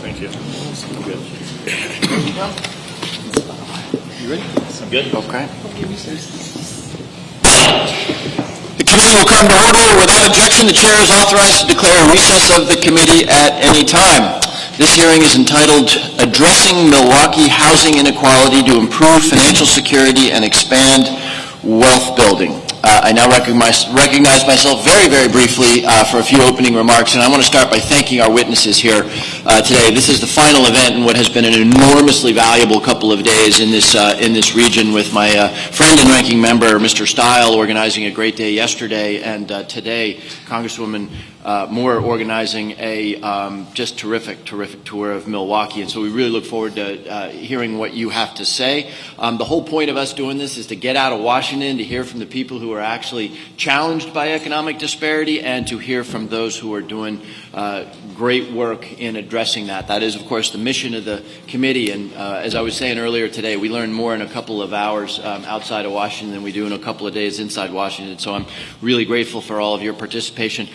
Thank you. I'm good. You ready? I'm good. Okay. The committee will come to order. Without objection, the chair is authorized to declare a recess of the committee at any time. This hearing is entitled Addressing Milwaukee Housing Inequality to Improve Financial Security and Expand Wealth Building. I now recognize myself very, very briefly for a few opening remarks, and I want to start by thanking our witnesses here today. This is the final event in what has been an enormously valuable couple of days in this region, with my friend and ranking member, Mr. Stile, organizing a great day yesterday, and today, Congresswoman Moore organizing a just terrific tour of Milwaukee. And so we really look forward to hearing what you have to say. The whole point of us doing this is to get out of Washington, to hear from the people who are actually challenged by economic disparity, and to hear from those who are doing great work in addressing that. That is, of course, the mission of the committee. And as I was saying earlier today, we learn more in a couple of hours outside of Washington than we do in a couple of days inside Washington. So I'm really grateful for all of your participation.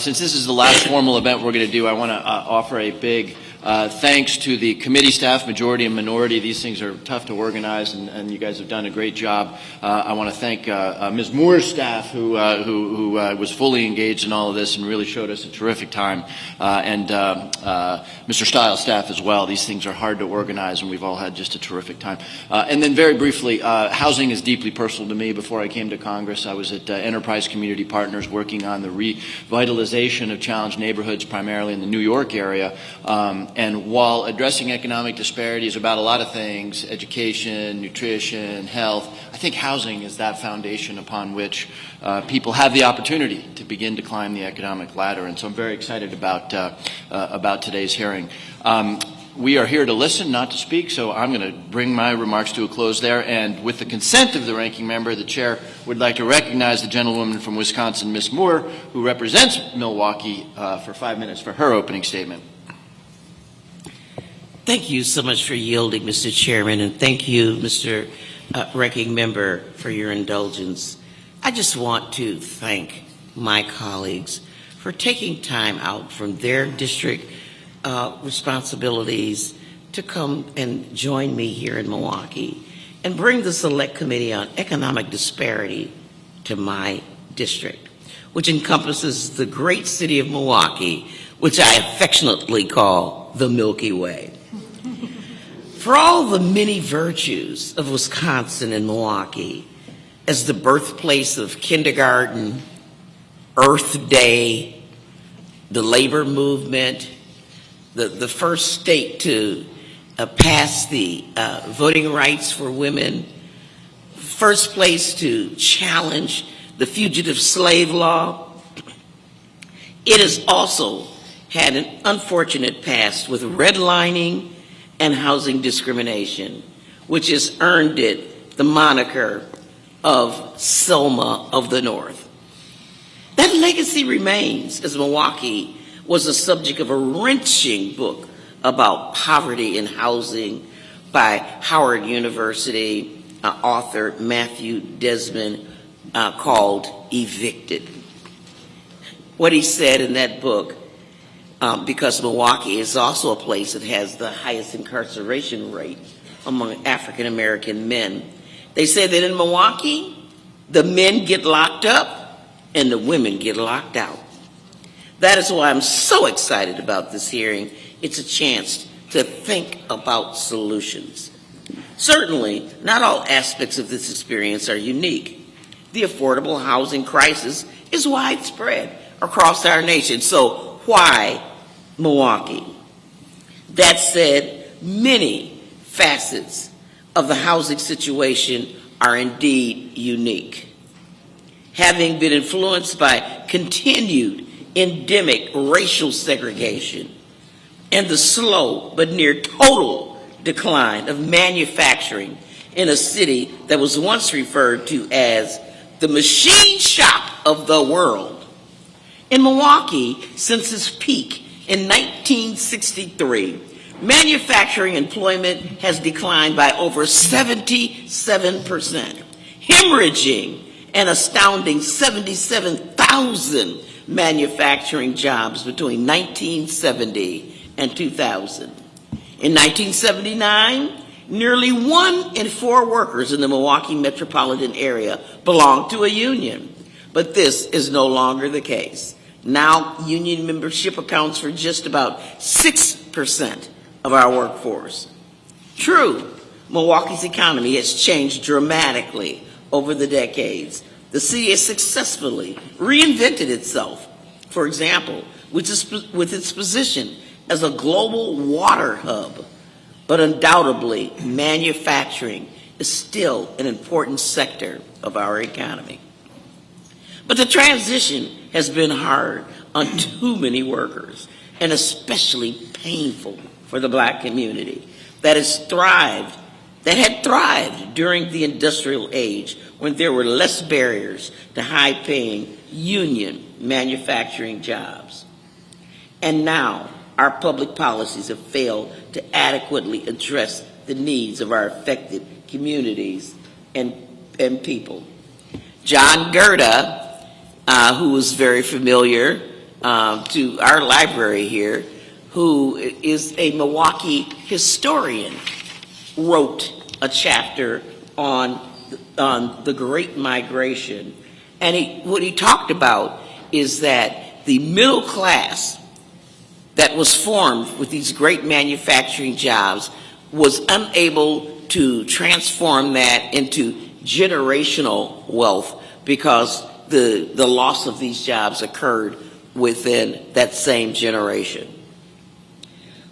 Since this is the last formal event we're going to do, I want to offer a big thanks to the committee staff, majority and minority. These things are tough to organize, and you guys have done a great job. I want to thank Ms. Moore's staff, who was fully engaged in all of this and really showed us a terrific time, and Mr. Stiles' staff as well. These things are hard to organize, and we've all had just a terrific time. And then very briefly, housing is deeply personal to me. Before I came to Congress, I was at Enterprise Community Partners working on the revitalization of challenged neighborhoods, primarily in the New York area. And while addressing economic disparity is about a lot of things, education, nutrition, health, I think housing is that foundation upon which people have the opportunity to begin to climb the economic ladder. And so I'm very excited about today's hearing. We are here to listen, not to speak, so I'm going to bring my remarks to a close there. And with the consent of the ranking member, the chair would like to recognize the gentlewoman from Wisconsin, Ms. Moore, who represents Milwaukee, for 5 minutes for her opening statement. Thank you so much for yielding, Mr. Chairman, and thank you, Mr. Ranking Member, for your indulgence. I just want to thank my colleagues for taking time out from their district responsibilities to come and join me here in Milwaukee and bring the Select Committee on Economic Disparity to my district, which encompasses the great city of Milwaukee, which I affectionately call the Milky Way. For all the many virtues of Wisconsin and Milwaukee, as the birthplace of kindergarten, Earth Day, the labor movement, the first state to pass the voting rights for women, first place to challenge the fugitive slave law, it has also had an unfortunate past with redlining and housing discrimination, which has earned it the moniker of Selma of the North. That legacy remains, as Milwaukee was the subject of a wrenching book about poverty and housing by Howard University author Matthew Desmond called Evicted. What he said in that book, because Milwaukee is also a place that has the highest incarceration rate among African American men. They say that in Milwaukee, the men get locked up and the women get locked out. That is why I'm so excited about this hearing. It's a chance to think about solutions. Certainly, not all aspects of this experience are unique. The affordable housing crisis is widespread across our nation. So why Milwaukee? That said, many facets of the housing situation are indeed unique. Having been influenced by continued endemic racial segregation and the slow but near total decline of manufacturing in a city that was once referred to as the machine shop of the world. In Milwaukee, since its peak in 1963, manufacturing employment has declined by over 77%, hemorrhaging an astounding 77,000 manufacturing jobs between 1970 and 2000. In 1979, nearly 1 in 4 workers in the Milwaukee metropolitan area belonged to a union, but this is no longer the case. Now, union membership accounts for just about 6% of our workforce. True, Milwaukee's economy has changed dramatically over the decades. The city has successfully reinvented itself, for example, with its position as a global water hub. But undoubtedly, manufacturing is still an important sector of our economy. But the transition has been hard on too many workers, and especially painful for the Black community that had thrived during the industrial age when there were less barriers to high-paying union manufacturing jobs. And now, our public policies have failed to adequately address the needs of our affected communities and people. John Gerda, who is very familiar to our library here, who is a Milwaukee historian, wrote a chapter on the Great Migration. And what he talked about is that the middle class that was formed with these great manufacturing jobs was unable to transform that into generational wealth because the loss of these jobs occurred within that same generation.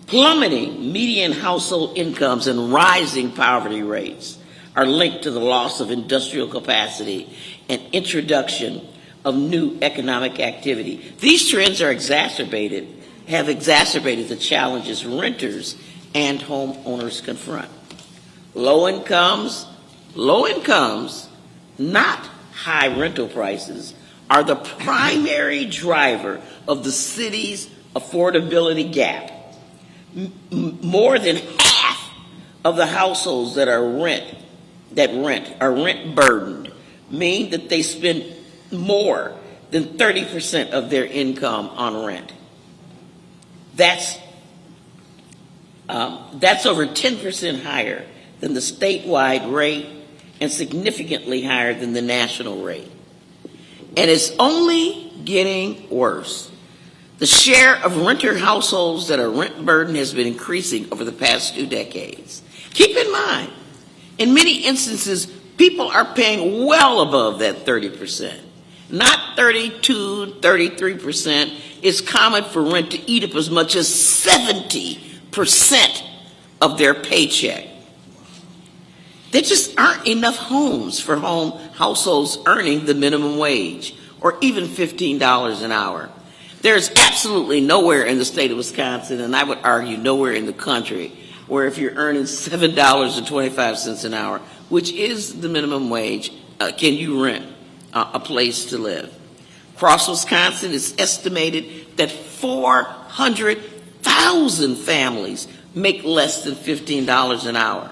Plummeting median household incomes and rising poverty rates are linked to the loss of industrial capacity and introduction of new economic activity. These trends have exacerbated the challenges renters and homeowners confront. Low incomes, not high rental prices, are the primary driver of the city's affordability gap. More than half of the households that are rent burdened, mean that they spend more than 30% of their income on rent. That's over 10% higher than the statewide rate and significantly higher than the national rate. And it's only getting worse. The share of renter households that are rent burdened has been increasing over the past 2 decades. Keep in mind, in many instances, people are paying well above that 30%. Not 32, 33%. It's common for rent to eat up as much as 70% of their paycheck. There just aren't enough homes for households earning the minimum wage, or even $15 an hour. There's absolutely nowhere in the state of Wisconsin, and I would argue nowhere in the country, where if you're earning $7.25 an hour, which is the minimum wage, can you rent a place to live. Across Wisconsin, it's estimated that 400,000 families make less than $15 an hour,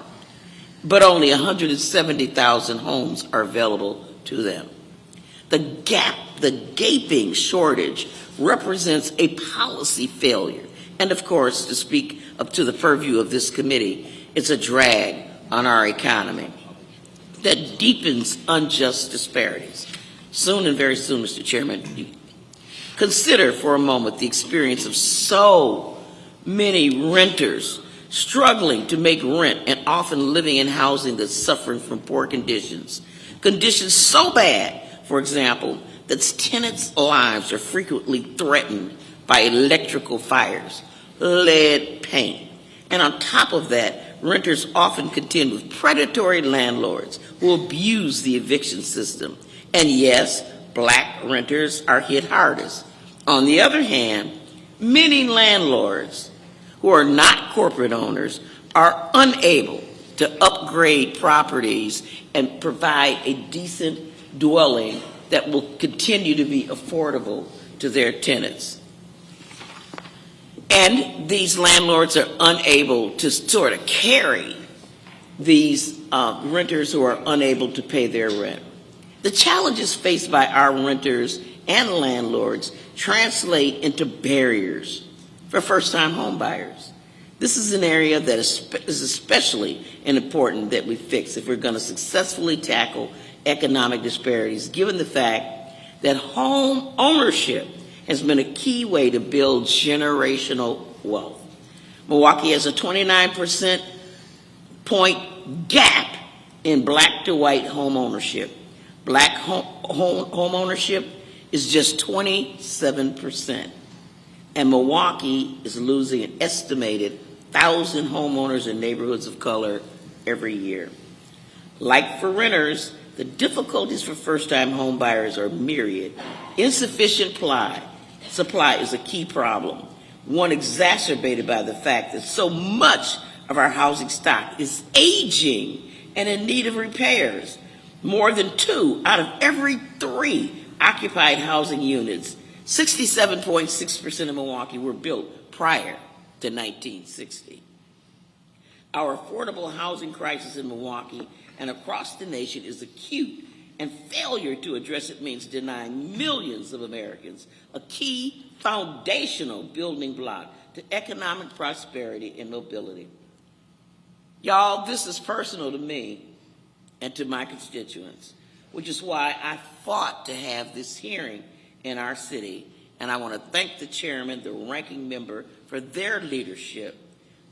but only 170,000 homes are available to them. The gaping shortage represents a policy failure. And of course, to speak up to the purview of this committee, it's a drag on our economy that deepens unjust disparities. Soon and very soon, Mr. Chairman, consider for a moment the experience of so many renters struggling to make rent and often living in housing that's suffering from poor conditions. Conditions so bad, for example, that tenants' lives are frequently threatened by electrical fires, lead paint. And on top of that, renters often contend with predatory landlords who abuse the eviction system. And yes, black renters are hit hardest. On the other hand, many landlords who are not corporate owners are unable to upgrade properties and provide a decent dwelling that will continue to be affordable to their tenants. And these landlords are unable to sort of carry these renters who are unable to pay their rent. The challenges faced by our renters and landlords translate into barriers for first-time home buyers. This is an area that is especially important that we fix if we're going to successfully tackle economic disparities, given the fact that home ownership has been a key way to build generational wealth. Milwaukee has a 29% point gap in black to white home ownership. Black home ownership is just 27%. And Milwaukee is losing an estimated 1,000 homeowners in neighborhoods of color every year. Like for renters, the difficulties for first-time home buyers are myriad. Insufficient supply is a key problem, one exacerbated by the fact that so much of our housing stock is aging and in need of repairs. More than 2 out of every 3 occupied housing units, 67.6% of Milwaukee, were built prior to 1960. Our affordable housing crisis in Milwaukee and across the nation is acute, and failure to address it means denying millions of Americans a key foundational building block to economic prosperity and mobility. Y'all, this is personal to me and to my constituents, which is why I fought to have this hearing in our city. And I want to thank the chairman, the ranking member, for their leadership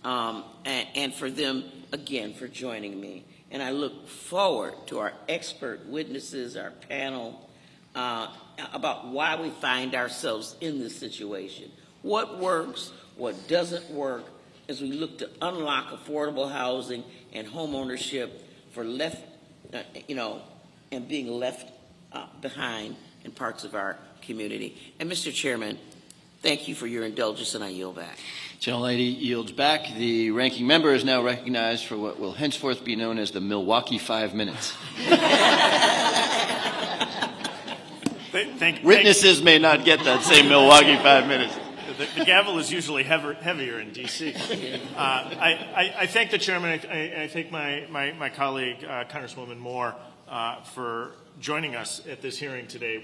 and for them, again, for joining me. And I look forward to our expert witnesses, our panel, about why we find ourselves in this situation. What works, what doesn't work, as we look to unlock affordable housing and home ownership for and being left behind in parts of our community. And Mr. Chairman, thank you for your indulgence, and I yield back. Gentlelady yields back. The ranking member is now recognized for what will henceforth be known as the Milwaukee 5 minutes. Witnesses may not get that same Milwaukee 5 minutes. The gavel is usually heavier in D.C. I thank the chairman. I thank my colleague, Congresswoman Moore, for joining us at this hearing today.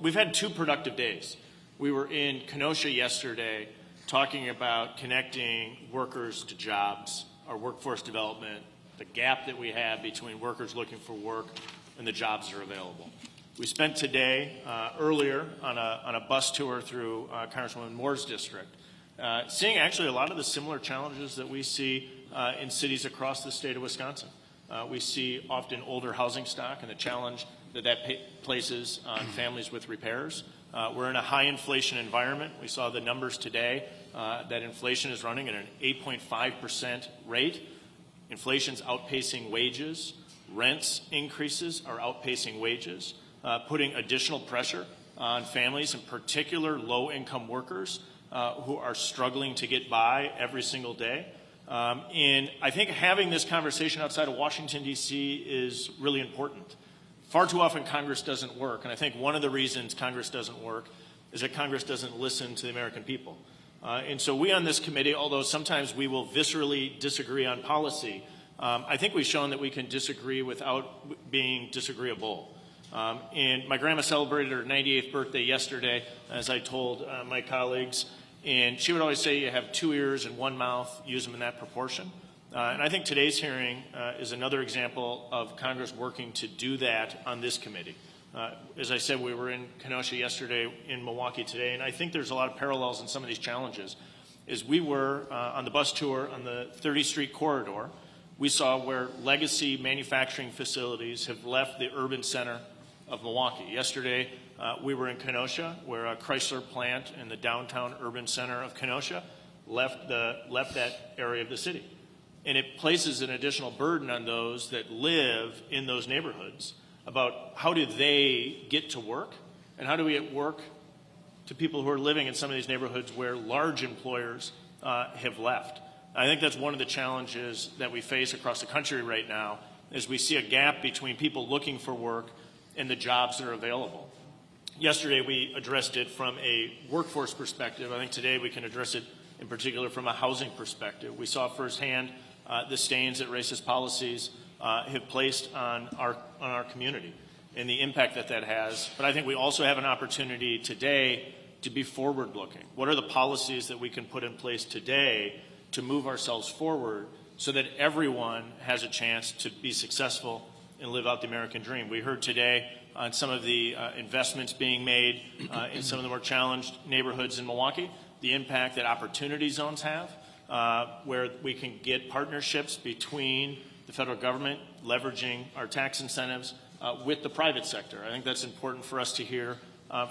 We've had 2 productive days. We were in Kenosha yesterday talking about connecting workers to jobs, our workforce development, the gap that we have between workers looking for work and the jobs that are available. We spent today, earlier, on a bus tour through Congresswoman Moore's district, seeing actually a lot of the similar challenges that we see in cities across the state of Wisconsin. We see often older housing stock and the challenge that places on families with repairs. We're in a high inflation environment. We saw the numbers today that inflation is running at an 8.5% rate. Inflation's outpacing wages. Rents increases are outpacing wages, putting additional pressure on families, in particular low-income workers who are struggling to get by every single day. And I think having this conversation outside of Washington, D.C. is really important. Far too often Congress doesn't work, and I think one of the reasons Congress doesn't work is that Congress doesn't listen to the American people. And so we on this committee, although sometimes we will viscerally disagree on policy, I think we've shown that we can disagree without being disagreeable. And my grandma celebrated her 98th birthday yesterday, as I told my colleagues, and she would always say you have 2 ears and 1 mouth, use them in that proportion. And I think today's hearing is another example of Congress working to do that on this committee. As I said, we were in Kenosha yesterday, in Milwaukee today, and I think there's a lot of parallels in some of these challenges. As we were on the bus tour on the 30th Street corridor, we saw where legacy manufacturing facilities have left the urban center of Milwaukee. Yesterday, we were in Kenosha, where a Chrysler plant in the downtown urban center of Kenosha left that area of the city. And it places an additional burden on those that live in those neighborhoods about how do they get to work and how do we get work to people who are living in some of these neighborhoods where large employers have left. I think that's one of the challenges that we face across the country right now, is we see a gap between people looking for work and the jobs that are available. Yesterday we addressed it from a workforce perspective. I think today we can address it in particular from a housing perspective. We saw firsthand the stains that racist policies have placed on our community and the impact that has. But I think we also have an opportunity today to be forward-looking. What are the policies that we can put in place today to move ourselves forward so that everyone has a chance to be successful and live out the American dream? We heard today on some of the investments being made in some of the more challenged neighborhoods in Milwaukee, the impact that opportunity zones have, where we can get partnerships between the federal government leveraging our tax incentives with the private sector. I think that's important for us to hear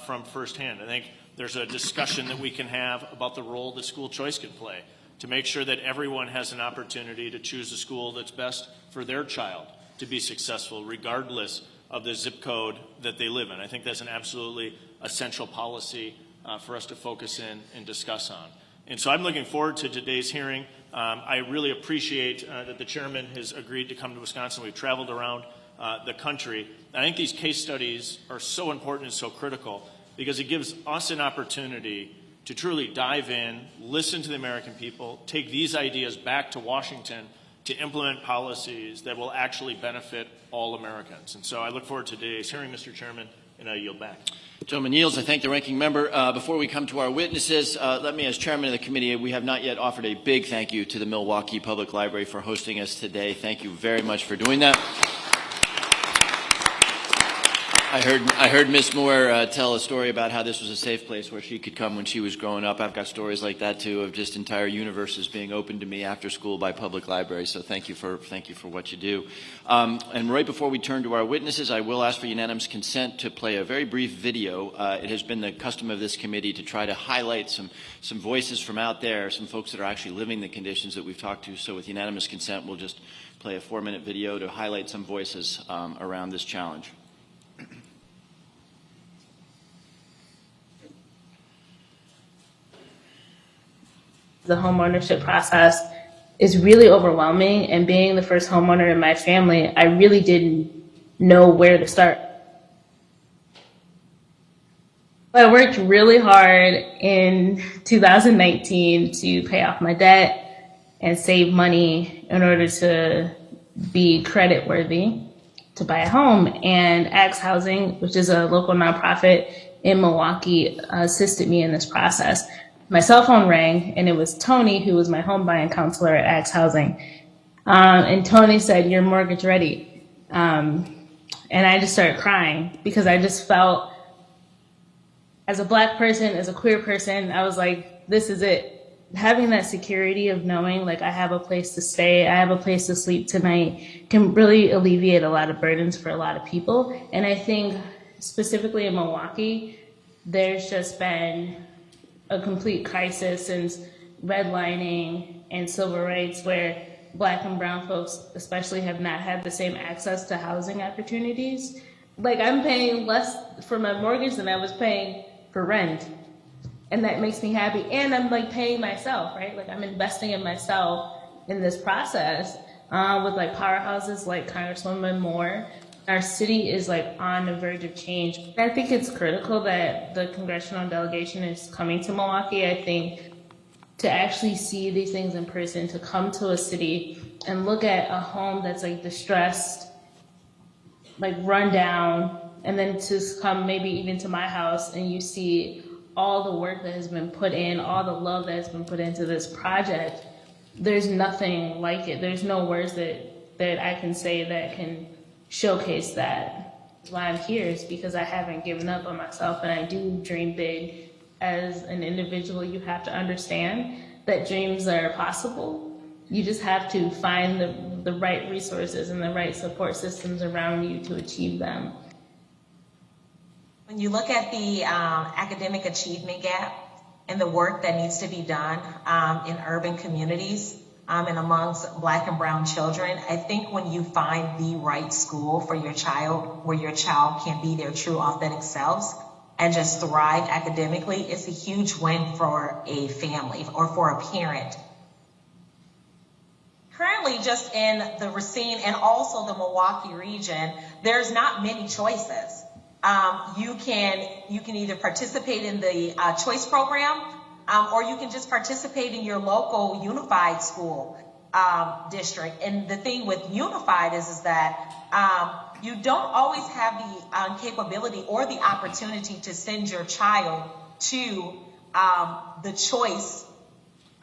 from firsthand. I think there's a discussion that we can have about the role that school choice can play to make sure that everyone has an opportunity to choose a school that's best for their child to be successful, regardless of the zip code that they live in. I think that's an absolutely essential policy for us to focus in and discuss on. And so I'm looking forward to today's hearing. I really appreciate that the chairman has agreed to come to Wisconsin. We've traveled around the country. I think these case studies are so important and so critical because it gives us an opportunity to truly dive in, listen to the American people, take these ideas back to Washington to implement policies that will actually benefit all Americans. And so I look forward to today's hearing, Mr. Chairman, and I yield back. Gentleman yields. I thank the ranking member. Before we come to our witnesses, let me, as chairman of the committee, we have not yet offered a big thank you to the Milwaukee Public Library for hosting us today. Thank you very much for doing that. I heard Ms. Moore tell a story about how this was a safe place where she could come when she was growing up. I've got stories like that too, of just entire universes being opened to me after school by public libraries. So thank you for what you do. And right before we turn to our witnesses, I will ask for unanimous consent to play a very brief video. It has been the custom of this committee to try to highlight some voices from out there, some folks that are actually living the conditions that we've talked to. So with unanimous consent, we'll just play a 4-minute video to highlight some voices around this challenge. The homeownership process is really overwhelming, and being the first homeowner in my family, I really didn't know where to start. I worked really hard in 2019 to pay off my debt and save money in order to be credit worthy to buy a home. And Axe Housing, which is a local nonprofit in Milwaukee, assisted me in this process. My cell phone rang, and it was Tony, who was my home buying counselor at Axe Housing. And Tony said, "You're mortgage ready." And I just started crying because I just felt, as a Black person, as a queer person, I was like, this is it. Having that security of knowing, like, I have a place to stay, I have a place to sleep tonight, can really alleviate a lot of burdens for a lot of people. And I think specifically in Milwaukee, there's just been a complete crisis since redlining and civil rights, where Black and brown folks especially have not had the same access to housing opportunities. Like, I'm paying less for my mortgage than I was paying for rent. And that makes me happy. And I'm like paying myself, right? Like, I'm investing in myself in this process with like powerhouses like Congresswoman Moore. Our city is like on the verge of change. I think it's critical that the congressional delegation is coming to Milwaukee. I think to actually see these things in person, to come to a city and look at a home that's like distressed, like run down, and then to come maybe even to my house and you see all the work that has been put in, all the love that has been put into this project. There's nothing like it. There's no words that I can say that can showcase that. Why I'm here is because I haven't given up on myself, and I do dream big. As an individual, you have to understand that dreams are possible. You just have to find the right resources and the right support systems around you to achieve them. When you look at the academic achievement gap and the work that needs to be done in urban communities, and amongst Black and brown children, I think when you find the right school for your child, where your child can be their true authentic selves and just thrive academically, it's a huge win for a family or for a parent. Currently, just in the Racine and also the Milwaukee region, there's not many choices. You can either participate in the choice program, or you can just participate in your local unified school district. And the thing with unified is that you don't always have the capability or the opportunity to send your child to the choice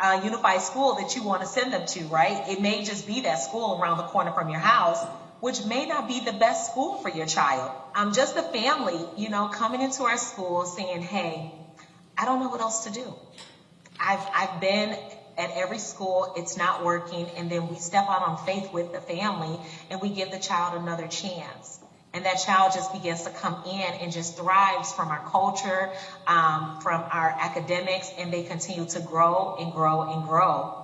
unified school that you want to send them to, right? It may just be that school around the corner from your house, which may not be the best school for your child. Just the family, coming into our school saying, hey, I don't know what else to do. I've been at every school, it's not working, and then we step out on faith with the family and we give the child another chance. And that child just begins to come in and just thrives from our culture, from our academics, and they continue to grow and grow and grow.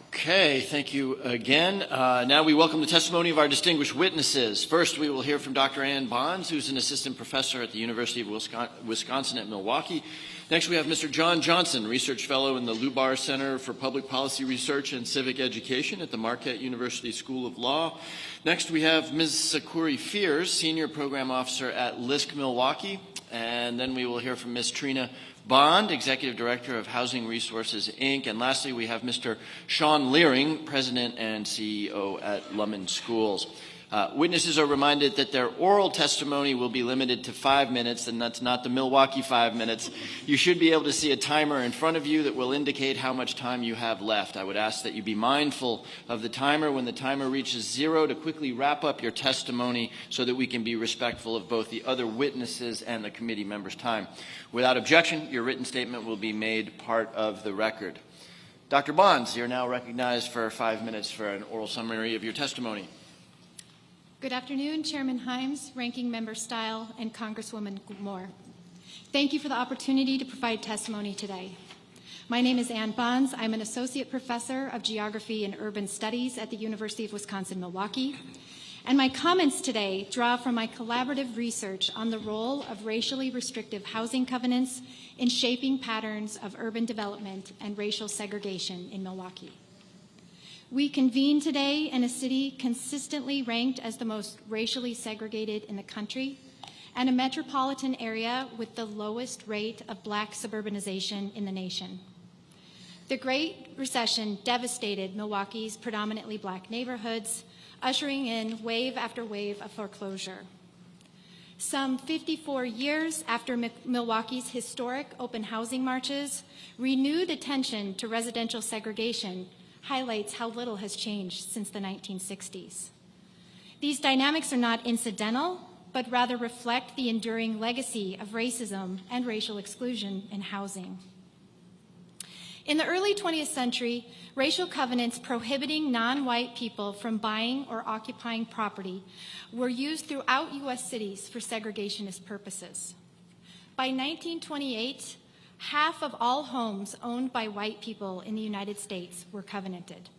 Okay, thank you again. Now we welcome the testimony of our distinguished witnesses. First, we will hear from Dr. Ann Bonds, who's an assistant professor at the University of Wisconsin at Milwaukee. Next, we have Mr. John Johnson, research fellow in the Lubar Center for Public Policy Research and Civic Education at the Marquette University School of Law. Next, we have Ms. Sakuri Fears, senior program officer at LISC Milwaukee. And then we will hear from Ms. Trina Bond, Executive Director of Housing Resources, Inc. And lastly, we have Mr. Sean Leering, President and CEO at Lummen Schools. Witnesses are reminded that their oral testimony will be limited to 5 minutes, and that's not the Milwaukee 5 minutes. You should be able to see a timer in front of you that will indicate how much time you have left. I would ask that you be mindful of the timer when the timer reaches 0 to quickly wrap up your testimony so that we can be respectful of both the other witnesses and the committee members' time. Without objection, your written statement will be made part of the record. Dr. Bonds, you're now recognized for 5 minutes for an oral summary of your testimony. Good afternoon, Chairman Himes, Ranking Member Stile, and Congresswoman Moore. Thank you for the opportunity to provide testimony today. My name is Ann Bonds. I'm an Associate Professor of Geography and Urban Studies at the University of Wisconsin-Milwaukee. And my comments today draw from my collaborative research on the role of racially restrictive housing covenants in shaping patterns of urban development and racial segregation in Milwaukee. We convene today in a city consistently ranked as the most racially segregated in the country and a metropolitan area with the lowest rate of Black suburbanization in the nation. The Great Recession devastated Milwaukee's predominantly Black neighborhoods, ushering in wave after wave of foreclosure. Some 54 years after Milwaukee's historic open housing marches, renewed attention to residential segregation highlights how little has changed since the 1960s. These dynamics are not incidental, but rather reflect the enduring legacy of racism and racial exclusion in housing. In the early 20th century, racial covenants prohibiting non-white people from buying or occupying property were used throughout U.S. cities for segregationist purposes. By 1928, half of all homes owned by white people in the United States were covenanted.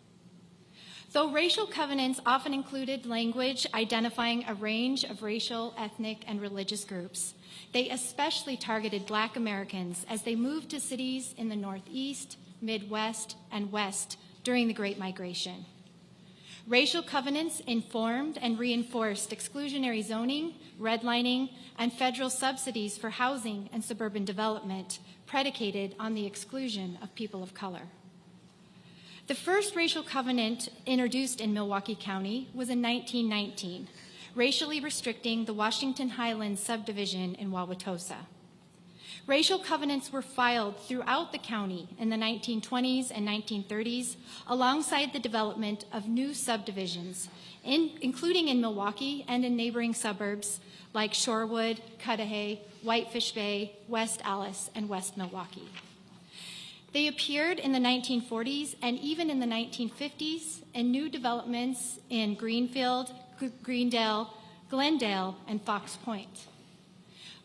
Though racial covenants often included language identifying a range of racial, ethnic, and religious groups, they especially targeted Black Americans as they moved to cities in the Northeast, Midwest, and West during the Great Migration. Racial covenants informed and reinforced exclusionary zoning, redlining, and federal subsidies for housing and suburban development predicated on the exclusion of people of color. The first racial covenant introduced in Milwaukee County was in 1919, racially restricting the Washington Highlands subdivision in Wauwatosa. Racial covenants were filed throughout the county in the 1920s and 1930s, alongside the development of new subdivisions, including in Milwaukee and in neighboring suburbs like Shorewood, Cudahy, Whitefish Bay, West Allis, and West Milwaukee. They appeared in the 1940s and even in the 1950s in new developments in Greenfield, Greendale, Glendale, and Fox Point.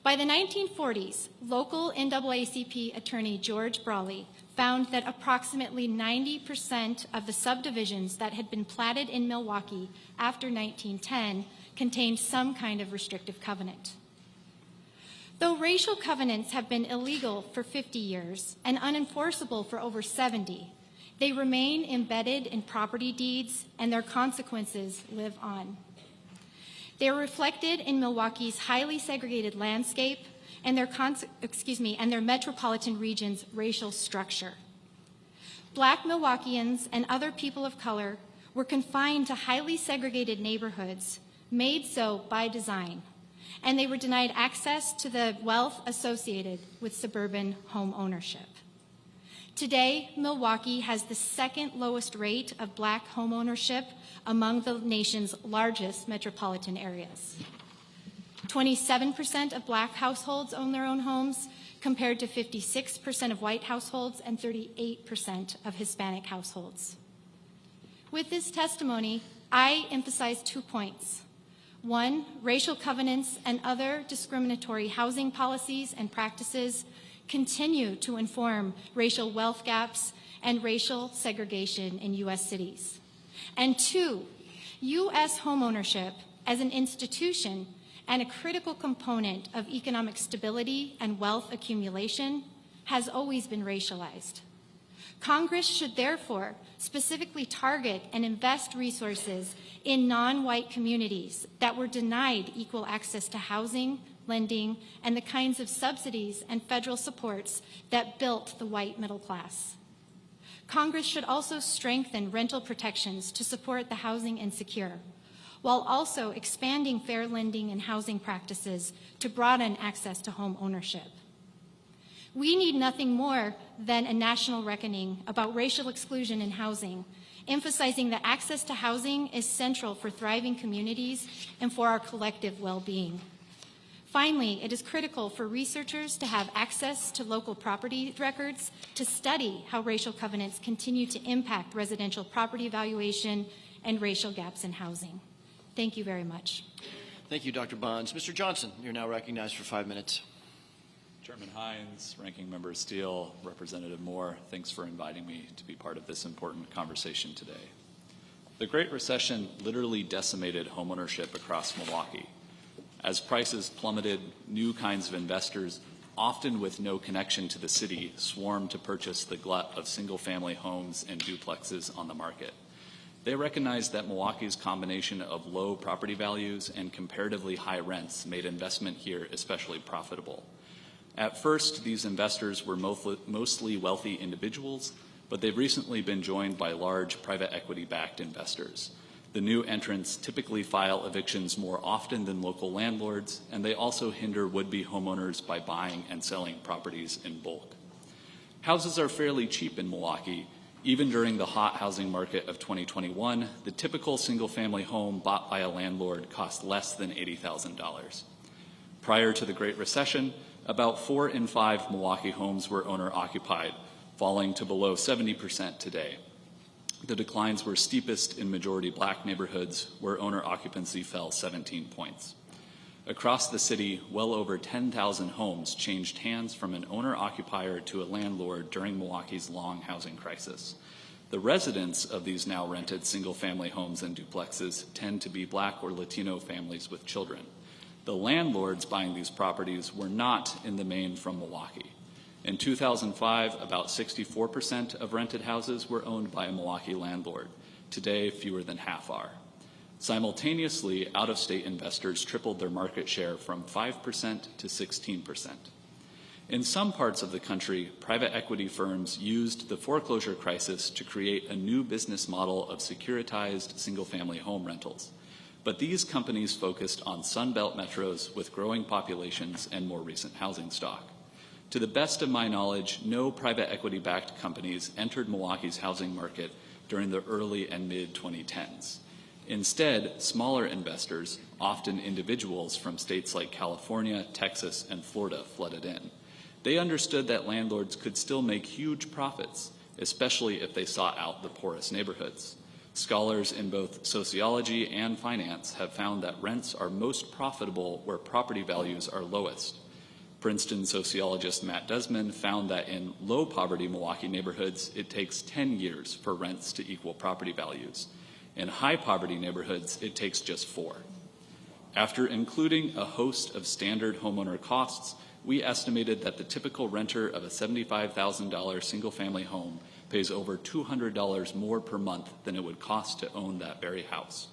By the 1940s, local NAACP attorney George Brawley found that approximately 90% of the subdivisions that had been platted in Milwaukee after 1910 contained some kind of restrictive covenant. Though racial covenants have been illegal for 50 years and unenforceable for over 70, they remain embedded in property deeds and their consequences live on. They are reflected in Milwaukee's highly segregated landscape and their metropolitan region's racial structure. Black Milwaukeeans and other people of color were confined to highly segregated neighborhoods, made so by design, and they were denied access to the wealth associated with suburban home ownership. Today, Milwaukee has the second lowest rate of Black home ownership among the nation's largest metropolitan areas. 27% of Black households own their own homes, compared to 56% of white households and 38% of Hispanic households. With this testimony, I emphasize 2 points. One, racial covenants and other discriminatory housing policies and practices continue to inform racial wealth gaps and racial segregation in U.S. cities. And two, U.S. homeownership as an institution and a critical component of economic stability and wealth accumulation has always been racialized. Congress should therefore specifically target and invest resources in non-white communities that were denied equal access to housing, lending, and the kinds of subsidies and federal supports that built the white middle class. Congress should also strengthen rental protections to support the housing insecure, while also expanding fair lending and housing practices to broaden access to home ownership. We need nothing more than a national reckoning about racial exclusion in housing, emphasizing that access to housing is central for thriving communities and for our collective well-being. Finally, it is critical for researchers to have access to local property records to study how racial covenants continue to impact residential property valuation and racial gaps in housing. Thank you very much. Thank you, Dr. Bonds. Mr. Johnson, you're now recognized for 5 minutes. Chairman Hines, Ranking Member Steele, Representative Moore, thanks for inviting me to be part of this important conversation today. The Great Recession literally decimated homeownership across Milwaukee. As prices plummeted, new kinds of investors, often with no connection to the city, swarmed to purchase the glut of single-family homes and duplexes on the market. They recognized that Milwaukee's combination of low property values and comparatively high rents made investment here especially profitable. At first, these investors were mostly wealthy individuals, but they've recently been joined by large private equity-backed investors. The new entrants typically file evictions more often than local landlords, and they also hinder would-be homeowners by buying and selling properties in bulk. Houses are fairly cheap in Milwaukee. Even during the hot housing market of 2021, the typical single-family home bought by a landlord cost less than $80,000. Prior to the Great Recession, about 4 in 5 Milwaukee homes were owner-occupied, falling to below 70% today. The declines were steepest in majority Black neighborhoods, where owner occupancy fell 17 points. Across the city, well over 10,000 homes changed hands from an owner-occupier to a landlord during Milwaukee's long housing crisis. The residents of these now rented single-family homes and duplexes tend to be Black or Latino families with children. The landlords buying these properties were not in the main from Milwaukee. In 2005, about 64% of rented houses were owned by a Milwaukee landlord. Today, fewer than half are. Simultaneously, out-of-state investors tripled their market share from 5% to 16%. In some parts of the country, private equity firms used the foreclosure crisis to create a new business model of securitized single-family home rentals. But these companies focused on Sunbelt metros with growing populations and more recent housing stock. To the best of my knowledge, no private equity-backed companies entered Milwaukee's housing market during the early and mid-2010s. Instead, smaller investors, often individuals from states like California, Texas, and Florida, flooded in. They understood that landlords could still make huge profits, especially if they sought out the poorest neighborhoods. Scholars in both sociology and finance have found that rents are most profitable where property values are lowest. Princeton sociologist Matt Desmond found that in low-poverty Milwaukee neighborhoods, it takes 10 years for rents to equal property values. In high-poverty neighborhoods, it takes just 4. After including a host of standard homeowner costs, we estimated that the typical renter of a $75,000 single-family home pays over $200 more per month than it would cost to own that very house.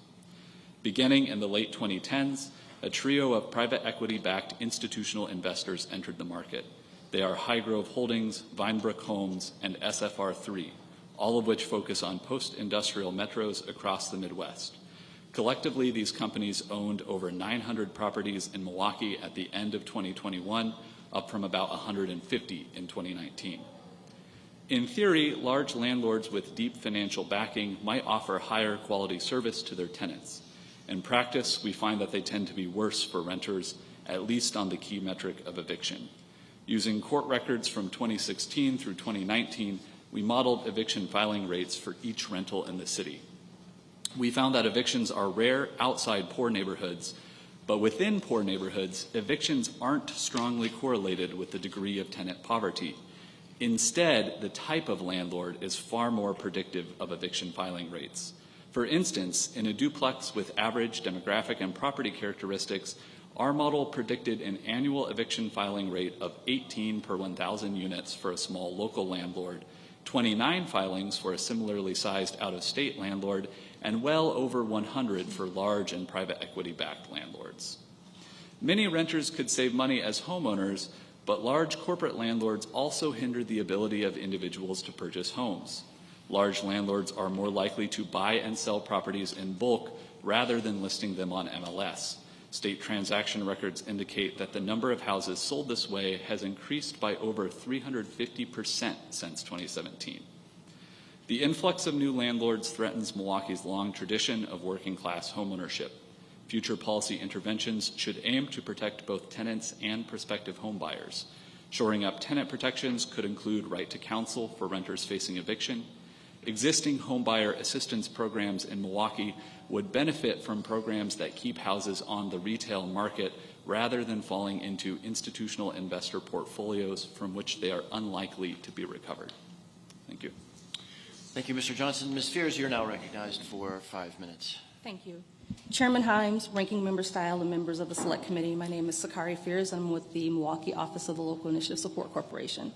Beginning in the late 2010s, a trio of private equity-backed institutional investors entered the market. They are Highgrove Holdings, Vinebrook Homes, and SFR3, all of which focus on post-industrial metros across the Midwest. Collectively, these companies owned over 900 properties in Milwaukee at the end of 2021, up from about 150 in 2019. In theory, large landlords with deep financial backing might offer higher quality service to their tenants. In practice, we find that they tend to be worse for renters, at least on the key metric of eviction. Using court records from 2016 through 2019, we modeled eviction filing rates for each rental in the city. We found that evictions are rare outside poor neighborhoods, but within poor neighborhoods, evictions aren't strongly correlated with the degree of tenant poverty. Instead, the type of landlord is far more predictive of eviction filing rates. For instance, in a duplex with average demographic and property characteristics, our model predicted an annual eviction filing rate of 18 per 1,000 units for a small local landlord, 29 filings for a similarly sized out-of-state landlord, and well over 100 for large and private equity-backed landlords. Many renters could save money as homeowners, but large corporate landlords also hinder the ability of individuals to purchase homes. Large landlords are more likely to buy and sell properties in bulk rather than listing them on MLS. State transaction records indicate that the number of houses sold this way has increased by over 350% since 2017. The influx of new landlords threatens Milwaukee's long tradition of working-class homeownership. Future policy interventions should aim to protect both tenants and prospective homebuyers. Shoring up tenant protections could include right to counsel for renters facing eviction. Existing homebuyer assistance programs in Milwaukee would benefit from programs that keep houses on the retail market rather than falling into institutional investor portfolios from which they are unlikely to be recovered. Thank you. Thank you, Mr. Johnson. Ms. Fears, you're now recognized for 5 minutes. Thank you. Chairman Himes, Ranking Member Style, and members of the Select Committee, my name is Sakari Fears. I'm with the Milwaukee Office of the Local Initiative Support Corporation.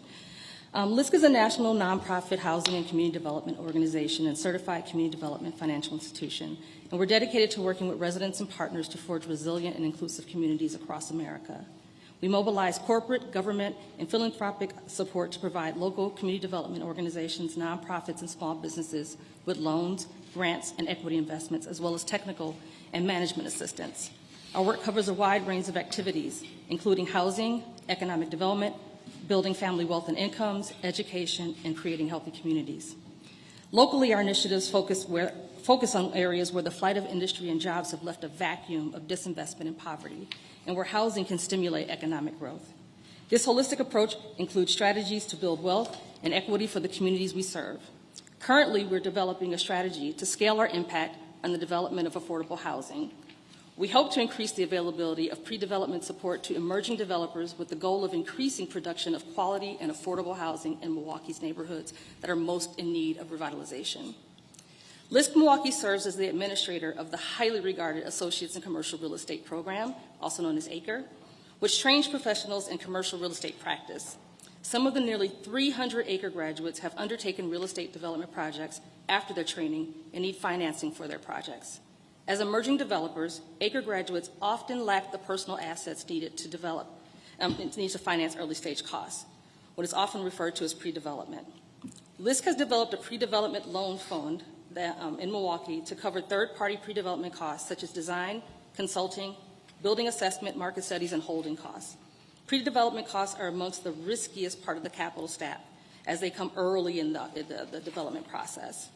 LISC is a national nonprofit housing and community development organization and certified community development financial institution, and we're dedicated to working with residents and partners to forge resilient and inclusive communities across America. We mobilize corporate, government, and philanthropic support to provide local community development organizations, nonprofits, and small businesses with loans, grants, and equity investments, as well as technical and management assistance. Our work covers a wide range of activities, including housing, economic development, building family wealth and incomes, education, and creating healthy communities. Locally, our initiatives focus on areas where the flight of industry and jobs have left a vacuum of disinvestment and poverty, and where housing can stimulate economic growth. This holistic approach includes strategies to build wealth and equity for the communities we serve. Currently, we're developing a strategy to scale our impact on the development of affordable housing. We hope to increase the availability of pre-development support to emerging developers with the goal of increasing production of quality and affordable housing in Milwaukee's neighborhoods that are most in need of revitalization. LISC Milwaukee serves as the administrator of the highly regarded Associates in Commercial Real Estate program, also known as ACRE, which trains professionals in commercial real estate practice. Some of the nearly 300 ACRE graduates have undertaken real estate development projects after their training and need financing for their projects. As emerging developers, ACRE graduates often lack the personal assets needed to develop, need to finance early stage costs, what is often referred to as pre-development. LISC has developed a pre-development loan fund in Milwaukee to cover third-party pre-development costs such as design, consulting, building assessment, market studies, and holding costs. Pre-development costs are amongst the riskiest part of the capital stack as they come early in the development process.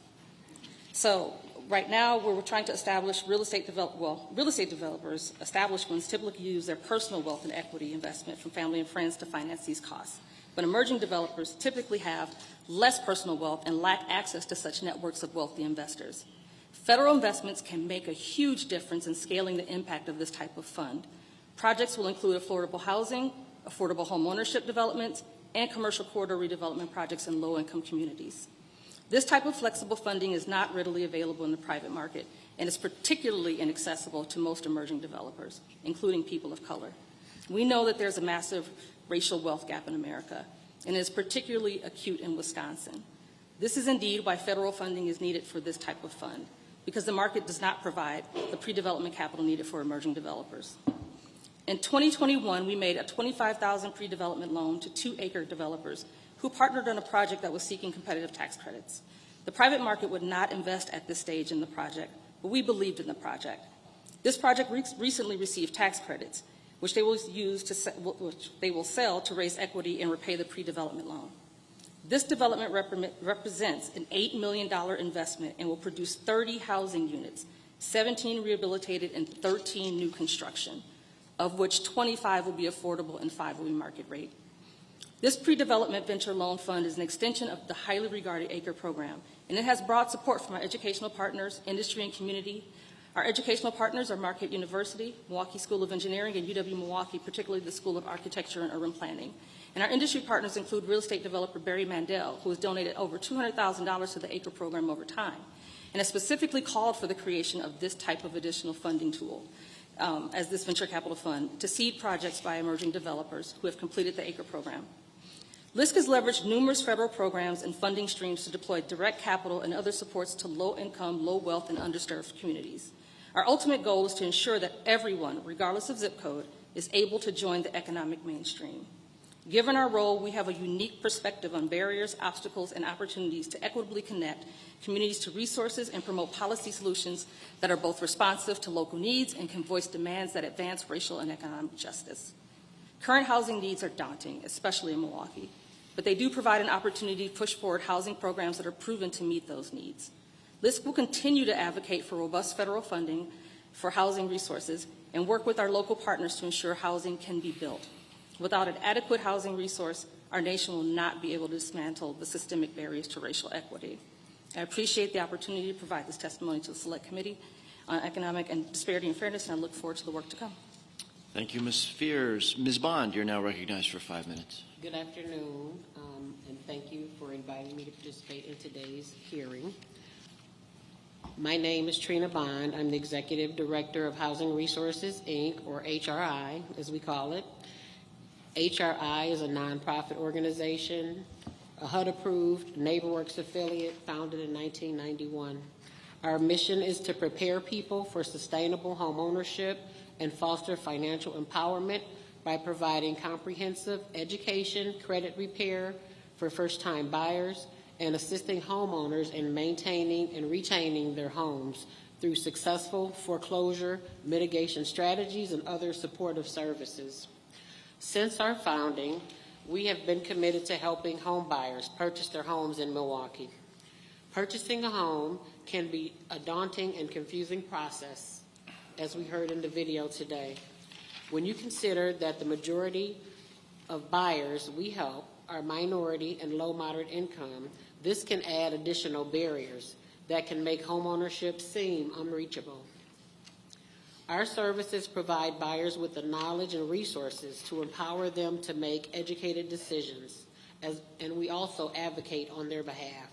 So right now, we're trying to establish real estate developers, established ones, typically use their personal wealth and equity investment from family and friends to finance these costs. But emerging developers typically have less personal wealth and lack access to such networks of wealthy investors. Federal investments can make a huge difference in scaling the impact of this type of fund. Projects will include affordable housing, affordable home ownership developments, and commercial corridor redevelopment projects in low-income communities. This type of flexible funding is not readily available in the private market and is particularly inaccessible to most emerging developers, including people of color. We know that there's a massive racial wealth gap in America, and it is particularly acute in Wisconsin. This is indeed why federal funding is needed for this type of fund, because the market does not provide the pre-development capital needed for emerging developers. In 2021, we made a $25,000 pre-development loan to 2 ACRE developers who partnered on a project that was seeking competitive tax credits. The private market would not invest at this stage in the project, but we believed in the project. This project recently received tax credits, which they will sell to raise equity and repay the pre-development loan. This development represents an $8 million investment and will produce 30 housing units, 17 rehabilitated and 13 new construction, of which 25 will be affordable and 5 will be market rate. This pre-development venture loan fund is an extension of the highly regarded ACRE program, and it has broad support from our educational partners, industry, and community. Our educational partners are Marquette University, Milwaukee School of Engineering, and UW-Milwaukee, particularly the School of Architecture and Urban Planning. And our industry partners include real estate developer Barry Mandel, who has donated over $200,000 to the ACRE program over time, and has specifically called for the creation of this type of additional funding tool as this venture capital fund to seed projects by emerging developers who have completed the ACRE program. LISC has leveraged numerous federal programs and funding streams to deploy direct capital and other supports to low-income, low-wealth, and underserved communities. Our ultimate goal is to ensure that everyone, regardless of zip code, is able to join the economic mainstream. Given our role, we have a unique perspective on barriers, obstacles, and opportunities to equitably connect communities to resources and promote policy solutions that are both responsive to local needs and can voice demands that advance racial and economic justice. Current housing needs are daunting, especially in Milwaukee, but they do provide an opportunity to push forward housing programs that are proven to meet those needs. LISC will continue to advocate for robust federal funding for housing resources and work with our local partners to ensure housing can be built. Without an adequate housing resource, our nation will not be able to dismantle the systemic barriers to racial equity. I appreciate the opportunity to provide this testimony to the Select Committee on Economic and Disparity and Fairness, and I look forward to the work to come. Thank you, Ms. Fears. Ms. Bond, you're now recognized for 5 minutes. Good afternoon, and thank you for inviting me to participate in today's hearing. My name is Trina Bond. I'm the Executive Director of Housing Resources, Inc., or HRI, as we call it. HRI is a nonprofit organization, a HUD-approved NeighborWorks affiliate founded in 1991. Our mission is to prepare people for sustainable home ownership and foster financial empowerment by providing comprehensive education, credit repair for first-time buyers, and assisting homeowners in maintaining and retaining their homes through successful foreclosure mitigation strategies and other supportive services. Since our founding, we have been committed to helping home buyers purchase their homes in Milwaukee. Purchasing a home can be a daunting and confusing process, as we heard in the video today. When you consider that the majority of buyers we help are minority and low moderate income, this can add additional barriers that can make homeownership seem unreachable. Our services provide buyers with the knowledge and resources to empower them to make educated decisions, and we also advocate on their behalf.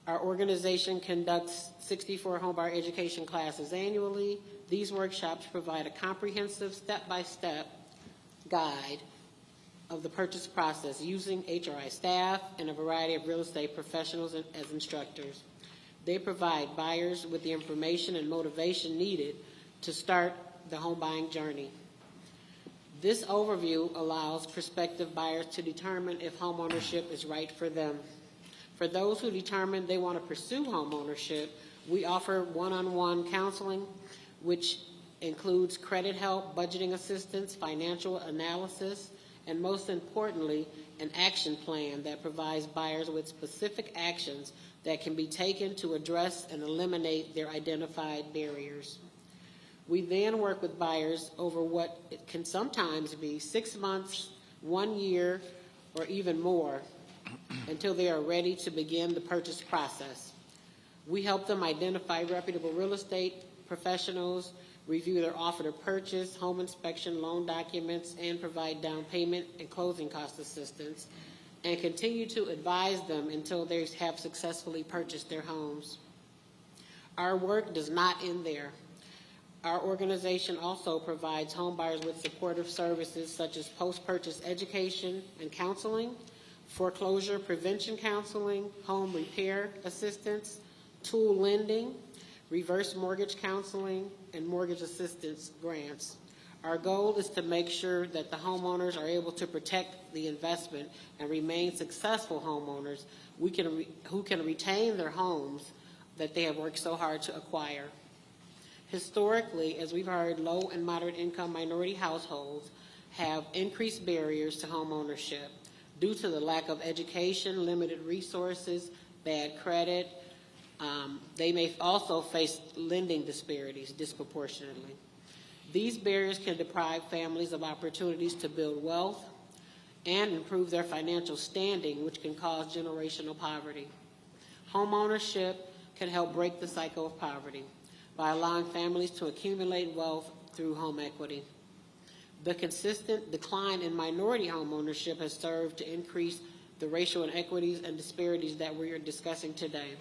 Our organization conducts 64 homebuyer education classes annually. These workshops provide a comprehensive step-by-step guide of the purchase process using HRI staff and a variety of real estate professionals as instructors. They provide buyers with the information and motivation needed to start the home buying journey. This overview allows prospective buyers to determine if home ownership is right for them. For those who determine they want to pursue home ownership, we offer one-on-one counseling, which includes credit help, budgeting assistance, financial analysis, and most importantly, an action plan that provides buyers with specific actions that can be taken to address and eliminate their identified barriers. We then work with buyers over what it can sometimes be 6 months, 1 year, or even more until they are ready to begin the purchase process. We help them identify reputable real estate professionals, review their offer to purchase, home inspection, loan documents, and provide down payment and closing cost assistance, and continue to advise them until they have successfully purchased their homes. Our work does not end there. Our organization also provides home buyers with supportive services such as post-purchase education and counseling, foreclosure prevention counseling, home repair assistance, tool lending, reverse mortgage counseling, and mortgage assistance grants. Our goal is to make sure that the homeowners are able to protect the investment and remain successful homeowners who can retain their homes that they have worked so hard to acquire. Historically, as we've heard, low and moderate income minority households have increased barriers to home ownership due to the lack of education, limited resources, bad credit. They may also face lending disparities disproportionately. These barriers can deprive families of opportunities to build wealth and improve their financial standing, which can cause generational poverty. Home ownership can help break the cycle of poverty by allowing families to accumulate wealth through home equity. The consistent decline in minority home ownership has served to increase the racial inequities and disparities that we are discussing today.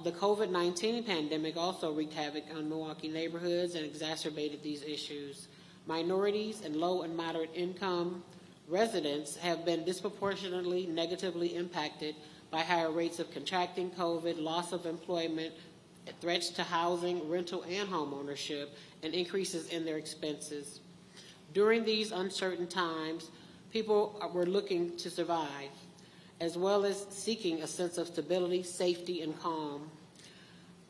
The COVID-19 pandemic also wreaked havoc on Milwaukee neighborhoods and exacerbated these issues. Minorities and low and moderate income residents have been disproportionately negatively impacted by higher rates of contracting COVID, loss of employment, threats to housing, rental, and home ownership, and increases in their expenses. During these uncertain times, people were looking to survive, as well as seeking a sense of stability, safety, and calm.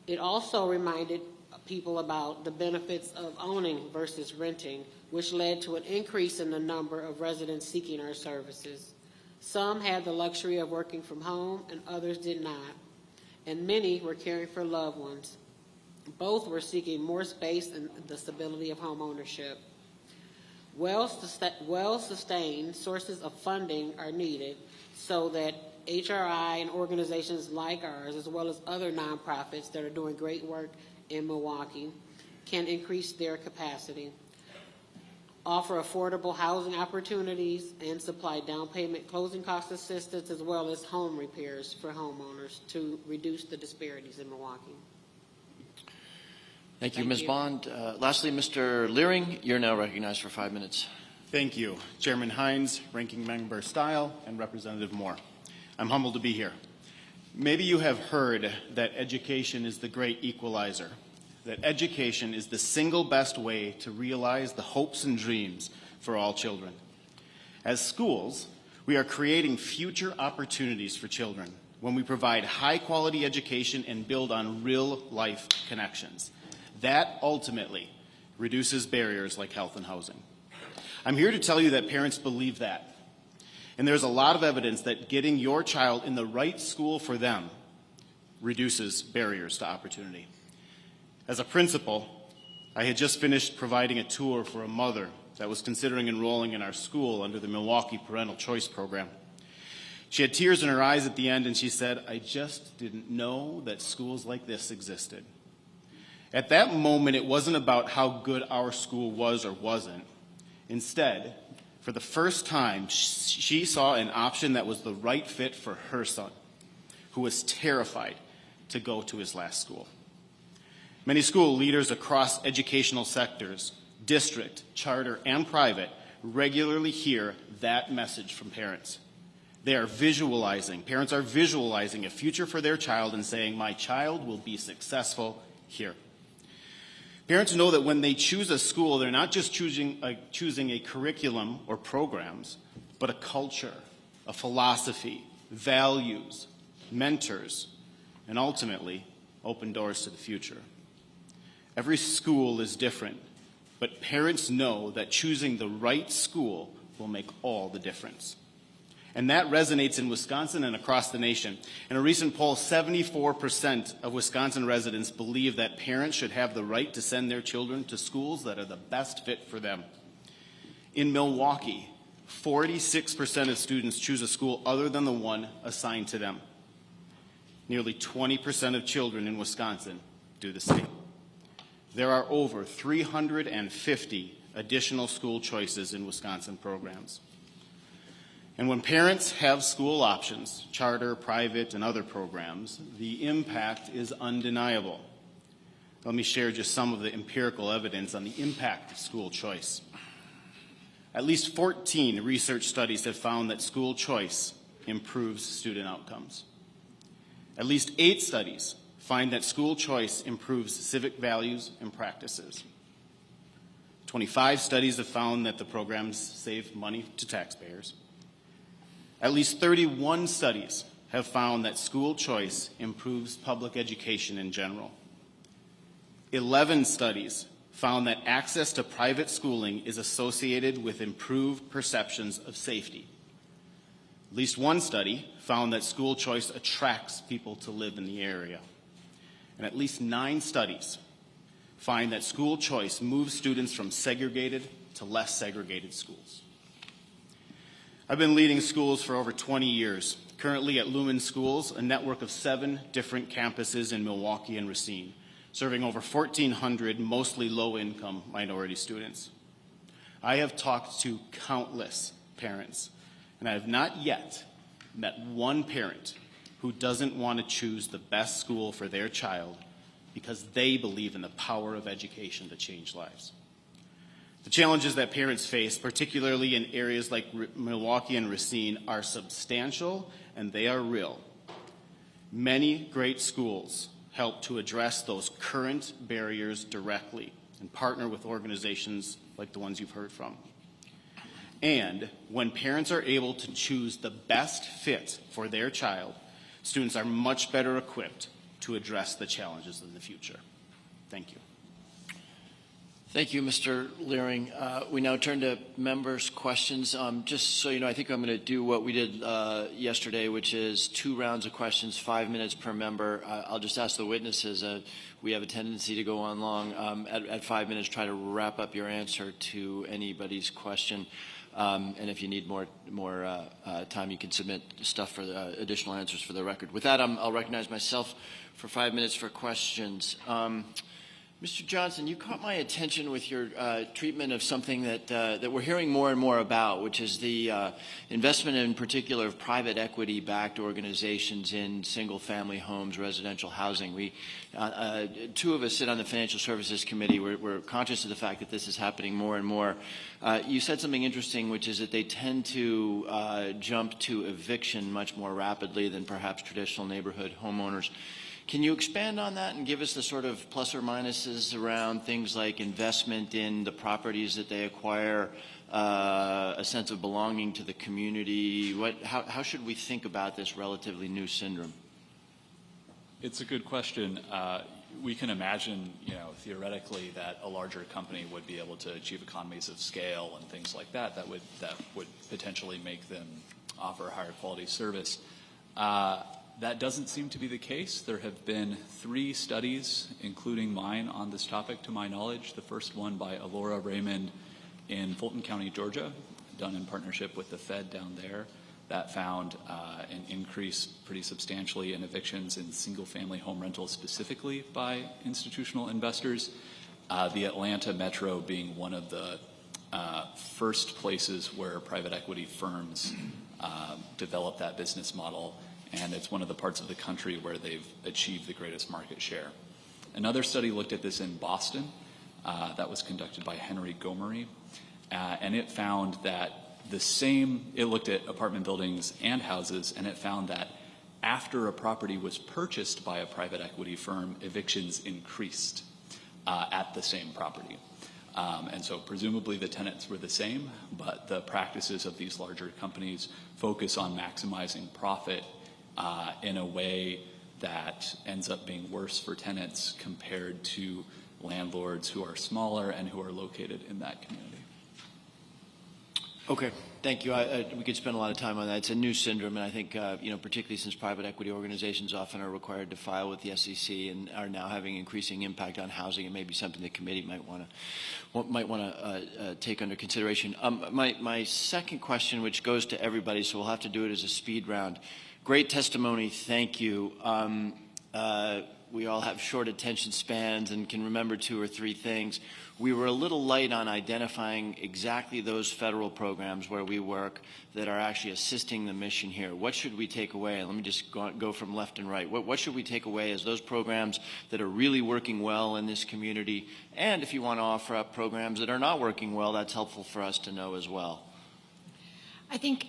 It also reminded people about the benefits of owning versus renting, which led to an increase in the number of residents seeking our services. Some had the luxury of working from home and others did not, and many were caring for loved ones. Both were seeking more space and the stability of home ownership. Well-sustained sources of funding are needed so that HRI and organizations like ours, as well as other nonprofits that are doing great work in Milwaukee, can increase their capacity, offer affordable housing opportunities, and supply down payment closing cost assistance, as well as home repairs for homeowners to reduce the disparities in Milwaukee. Thank you, Ms. Bond. Lastly, Mr. Leering, you're now recognized for 5 minutes. Thank you, Chairman Hines, Ranking Member Stile, and Representative Moore. I'm humbled to be here. Maybe you have heard that education is the great equalizer, that education is the single best way to realize the hopes and dreams for all children. As schools, we are creating future opportunities for children when we provide high-quality education and build on real-life connections. That ultimately reduces barriers like health and housing. I'm here to tell you that parents believe that. And there's a lot of evidence that getting your child in the right school for them reduces barriers to opportunity. As a principal, I had just finished providing a tour for a mother that was considering enrolling in our school under the Milwaukee Parental Choice Program. She had tears in her eyes at the end and she said, "I just didn't know that schools like this existed." At that moment, it wasn't about how good our school was or wasn't. Instead, for the first time, she saw an option that was the right fit for her son, who was terrified to go to his last school. Many school leaders across educational sectors, district, charter, and private, regularly hear that message from parents. Parents are visualizing a future for their child and saying, "My child will be successful here." Parents know that when they choose a school, they're not just choosing a curriculum or programs, but a culture, a philosophy, values, mentors, and ultimately, open doors to the future. Every school is different, but parents know that choosing the right school will make all the difference. And that resonates in Wisconsin and across the nation. In a recent poll, 74% of Wisconsin residents believe that parents should have the right to send their children to schools that are the best fit for them. In Milwaukee, 46% of students choose a school other than the one assigned to them. Nearly 20% of children in Wisconsin do the same. There are over 350 additional school choices in Wisconsin programs. And when parents have school options, charter, private, and other programs, the impact is undeniable. Let me share just some of the empirical evidence on the impact of school choice. At least 14 research studies have found that school choice improves student outcomes. At least 8 studies find that school choice improves civic values and practices. 25 studies have found that the programs save money to taxpayers. At least 31 studies have found that school choice improves public education in general. 11 studies found that access to private schooling is associated with improved perceptions of safety. At least one study found that school choice attracts people to live in the area. And at least 9 studies find that school choice moves students from segregated to less segregated schools. I've been leading schools for over 20 years, currently at Lumen Schools, a network of 7 different campuses in Milwaukee and Racine, serving over 1,400 mostly low-income minority students. I have talked to countless parents, and I have not yet met one parent who doesn't want to choose the best school for their child because they believe in the power of education to change lives. The challenges that parents face, particularly in areas like Milwaukee and Racine, are substantial and they are real. Many great schools help to address those current barriers directly and partner with organizations like the ones you've heard from. And when parents are able to choose the best fit for their child, students are much better equipped to address the challenges in the future. Thank you. Thank you, Mr. Leering. We now turn to members' questions. Just so you know, I think I'm going to do what we did yesterday, which is 2 rounds of questions, 5 minutes per member. I'll just ask the witnesses. We have a tendency to go on long. At 5 minutes, try to wrap up your answer to anybody's question. And if you need more time, you can submit stuff for additional answers for the record. With that, I'll recognize myself for 5 minutes for questions. Mr. Johnson, you caught my attention with your treatment of something that we're hearing more and more about, which is the investment in particular of private equity-backed organizations in single-family homes, residential housing. We, 2 of us sit on the Financial Services Committee. We're conscious of the fact that this is happening more and more. You said something interesting, which is that they tend to jump to eviction much more rapidly than perhaps traditional neighborhood homeowners. Can you expand on that and give us the sort of plus or minuses around things like investment in the properties that they acquire, a sense of belonging to the community? How should we think about this relatively new syndrome? It's a good question. We can imagine, theoretically, that a larger company would be able to achieve economies of scale and things like that. That would potentially make them offer higher quality service. That doesn't seem to be the case. There have been 3 studies, including mine, on this topic, to my knowledge. The first one by Alora Raymond in Fulton County, Georgia, done in partnership with the Fed down there, that found an increase pretty substantially in evictions in single-family home rentals, specifically by institutional investors. The Atlanta metro being one of the first places where private equity firms develop that business model. And it's one of the parts of the country where they've achieved the greatest market share. Another study looked at this in Boston. That was conducted by Henry Gomery. And it found that it looked at apartment buildings and houses, and it found that after a property was purchased by a private equity firm, evictions increased at the same property. And so presumably the tenants were the same, but the practices of these larger companies focus on maximizing profit in a way that ends up being worse for tenants compared to landlords who are smaller and who are located in that community. Okay, thank you. We could spend a lot of time on that. It's a new syndrome, and I think, particularly since private equity organizations often are required to file with the SEC and are now having increasing impact on housing, it may be something the committee might want to take under consideration. My second question, which goes to everybody, so we'll have to do it as a speed round. Great testimony, thank you. We all have short attention spans and can remember 2 or 3 things. We were a little light on identifying exactly those federal programs where we work that are actually assisting the mission here. What should we take away? Let me just go from left and right. What should we take away as those programs that are really working well in this community? And if you want to offer up programs that are not working well, that's helpful for us to know as well. I think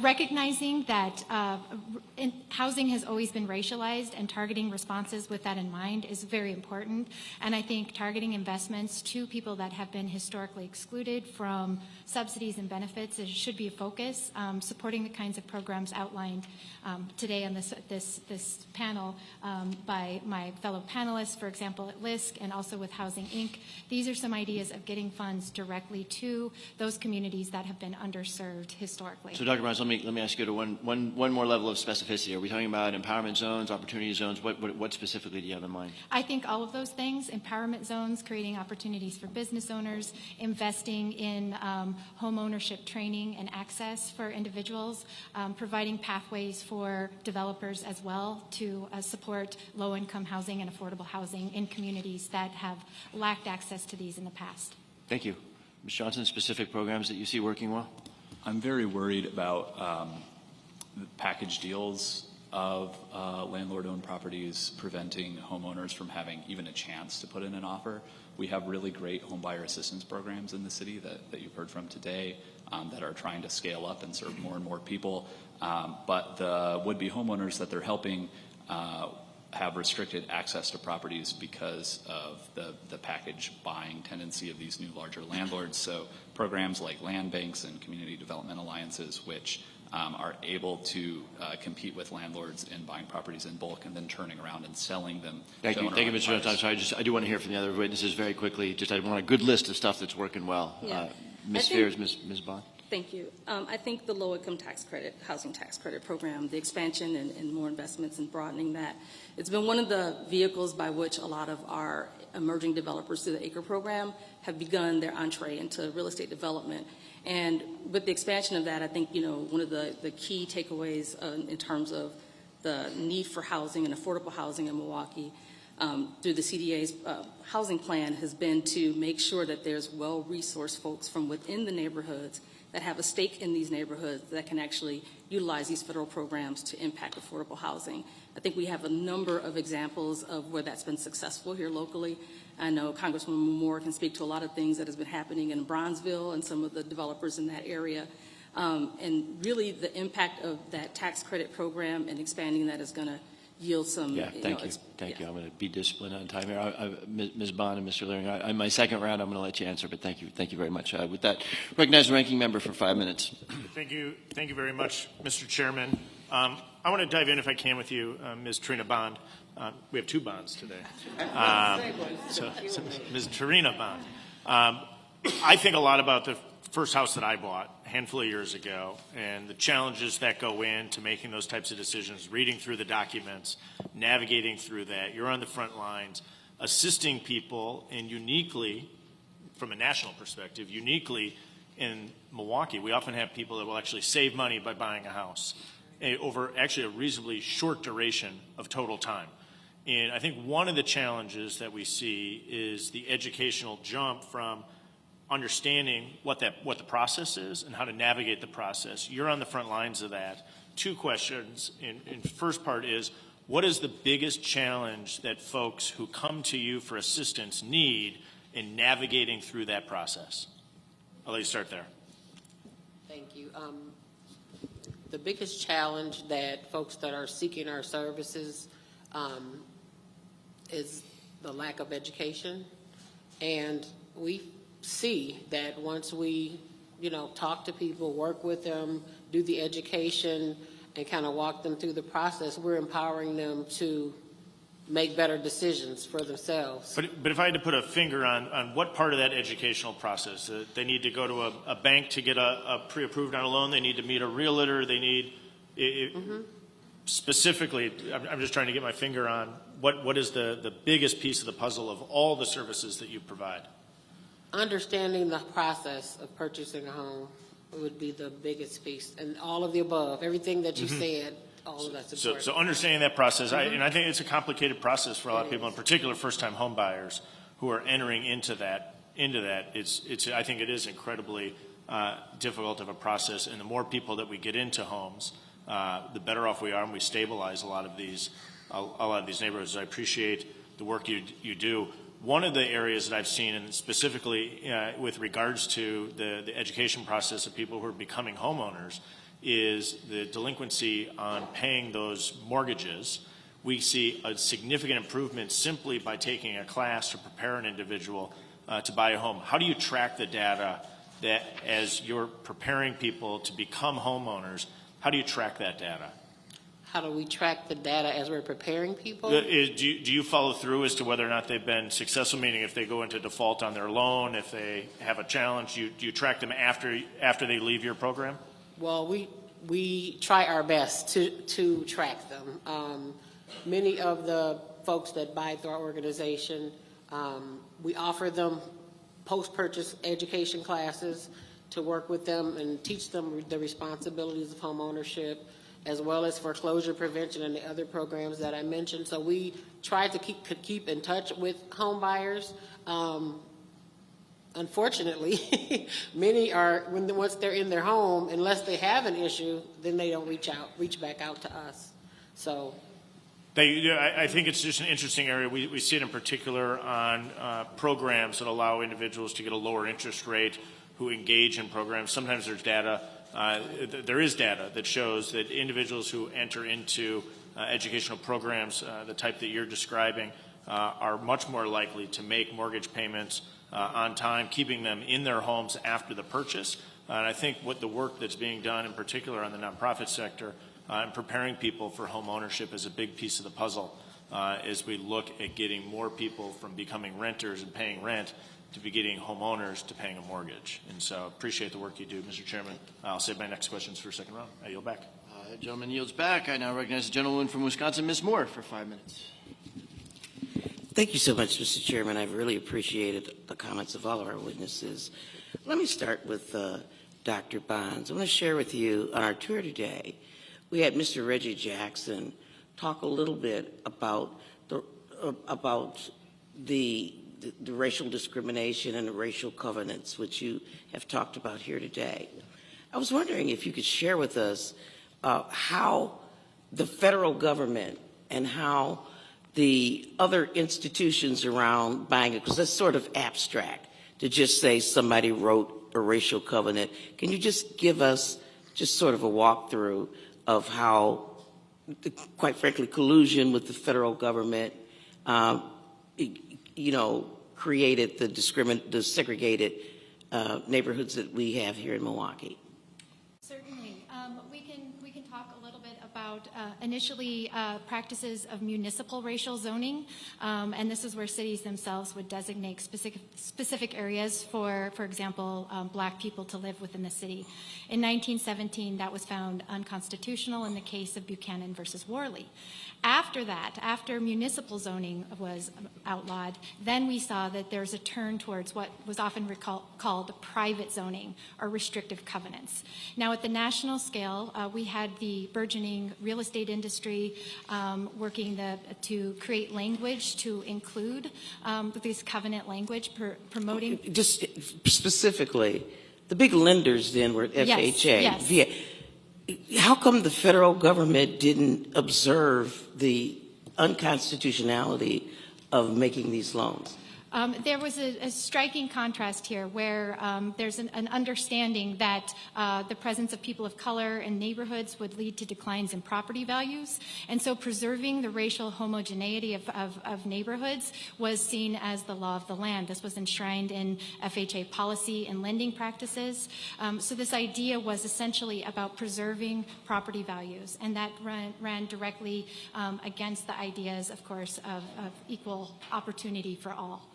Recognizing that housing has always been racialized, and targeting responses with that in mind is very important. And I think targeting investments to people that have been historically excluded from subsidies and benefits should be a focus. Supporting the kinds of programs outlined today on this panel by my fellow panelists, for example, at LISC and also with Housing Inc. These are some ideas of getting funds directly to those communities that have been underserved historically. So, Dr. Barnes, let me ask you to one more level of specificity. Are we talking about empowerment zones, opportunity zones? What specifically do you have in mind? I think all of those things: empowerment zones, creating opportunities for business owners, investing in home ownership training and access for individuals, providing pathways for developers as well to support low-income housing and affordable housing in communities that have lacked access to these in the past. Thank you. Ms. Johnson, specific programs that you see working well? I'm very worried about the package deals of landlord-owned properties preventing homeowners from having even a chance to put in an offer. We have really great home buyer assistance programs in the city that you've heard from today that are trying to scale up and serve more and more people. But the would-be homeowners that they're helping have restricted access to properties because of the package buying tendency of these new larger landlords. So programs like land banks and community development alliances, which are able to compete with landlords in buying properties in bulk and then turning around and selling them. Thank you, Mr. Johnson. I'm sorry, I do want to hear from the other witnesses very quickly. I want a good list of stuff that's working well. Yeah. Ms. Fears, Ms. Bond. Thank you. I think the low-income tax credit, housing tax credit program, the expansion and more investments and broadening that, it's been one of the vehicles by which a lot of our emerging developers through the ACRE program have begun their entree into real estate development. And with the expansion of that, I think, one of the key takeaways in terms of the need for housing and affordable housing in Milwaukee through the CDA's housing plan has been to make sure that there's well-resourced folks from within the neighborhoods that have a stake in these neighborhoods that can actually utilize these federal programs to impact affordable housing. I think we have a number of examples of where that's been successful here locally. I know Congresswoman Moore can speak to a lot of things that has been happening in Bronzeville and some of the developers in that area. And really the impact of that tax credit program and expanding that is going to yield some. Yeah, thank you. Thank you. I'm going to be disciplined on time here. Ms. Bond and Mr. Leering, my second round, I'm going to let you answer, but thank you very much. With that, recognize the ranking member for 5 minutes. Thank you very much, Mr. Chairman. I want to dive in, if I can, with you, Ms. Trina Bond. We have two Bonds today. So Ms. Trina Bond. I think a lot about the first house that I bought a handful of years ago and the challenges that go into making those types of decisions, reading through the documents, navigating through that. You're on the front lines, assisting people, and uniquely, from a national perspective, uniquely in Milwaukee, we often have people that will actually save money by buying a house over actually a reasonably short duration of total time. And I think one of the challenges that we see is the educational jump from understanding what the process is and how to navigate the process. You're on the front lines of that. Two questions. And first part is, what is the biggest challenge that folks who come to you for assistance need in navigating through that process? I'll let you start there. Thank you. The biggest challenge that folks that are seeking our services is the lack of education. And we see that once we, talk to people, work with them, do the education, and kind of walk them through the process, we're empowering them to make better decisions for themselves. But if I had to put a finger on what part of that educational process, they need to go to a bank to get a pre-approved on a loan, they need to meet a realtor, they need, specifically, I'm just trying to get my finger on what is the biggest piece of the puzzle of all the services that you provide? Understanding the process of purchasing a home would be the biggest piece, and all of the above, everything that you said, all of that's important. So understanding that process, and I think it's a complicated process for a lot of people, in particular first-time home buyers who are entering into that. I think it is incredibly difficult of a process, and the more people that we get into homes, the better off we are, and we stabilize a lot of these neighborhoods. I appreciate the work you do. One of the areas that I've seen, and specifically with regards to the education process of people who are becoming homeowners, is the delinquency on paying those mortgages. We see a significant improvement simply by taking a class to prepare an individual to buy a home. How do you track the data that as you're preparing people to become homeowners, how do you track that data? How do we track the data as we're preparing people? Do you follow through as to whether or not they've been successful, meaning if they go into default on their loan, if they have a challenge, do you track them after they leave your program? Well, we try our best to track them. Many of the folks that buy through our organization, we offer them post-purchase education classes to work with them and teach them the responsibilities of home ownership, as well as foreclosure prevention and the other programs that I mentioned. So we try to keep in touch with home buyers. Unfortunately, many are, once they're in their home, unless they have an issue, then they don't reach back out to us. So. I think it's just an interesting area. We see it in particular on programs that allow individuals to get a lower interest rate who engage in programs. Sometimes there's data. There is data that shows that individuals who enter into educational programs, the type that you're describing, are much more likely to make mortgage payments on time, keeping them in their homes after the purchase. And I think what the work that's being done, in particular on the nonprofit sector, and preparing people for home ownership is a big piece of the puzzle as we look at getting more people from becoming renters and paying rent to be getting homeowners to paying a mortgage. And so appreciate the work you do, Mr. Chairman. I'll save my next questions for a second round. I yield back. The gentleman yields back. I now recognize the gentlewoman from Wisconsin, Ms. Moore, for 5 minutes. Thank you so much, Mr. Chairman. I've really appreciated the comments of all of our witnesses. Let me start with Dr. Bonds. I want to share with you on our tour today, we had Mr. Reggie Jackson talk a little bit about the racial discrimination and the racial covenants, which you have talked about here today. I was wondering if you could share with us how the federal government and how the other institutions around buying it, because that's sort of abstract to just say somebody wrote a racial covenant. Can you just give us just sort of a walkthrough of how, quite frankly, collusion with the federal government, created the segregated neighborhoods that we have here in Milwaukee? Certainly. We can talk a little bit about initially practices of municipal racial zoning, and this is where cities themselves would designate specific areas for example, black people to live within the city. In 1917, that was found unconstitutional in the case of Buchanan versus Worley. After that, after municipal zoning was outlawed, then we saw that there's a turn towards what was often called private zoning or restrictive covenants. Now, at the national scale, we had the burgeoning real estate industry working to create language to include this covenant language promoting. Just specifically, the big lenders then were FHA. Yes. How come the federal government didn't observe the unconstitutionality of making these loans? There was a striking contrast here where there's an understanding that the presence of people of color in neighborhoods would lead to declines in property values. And so preserving the racial homogeneity of neighborhoods was seen as the law of the land. This was enshrined in FHA policy and lending practices. So this idea was essentially about preserving property values. And that ran directly against the ideas, of course, of equal opportunity for all.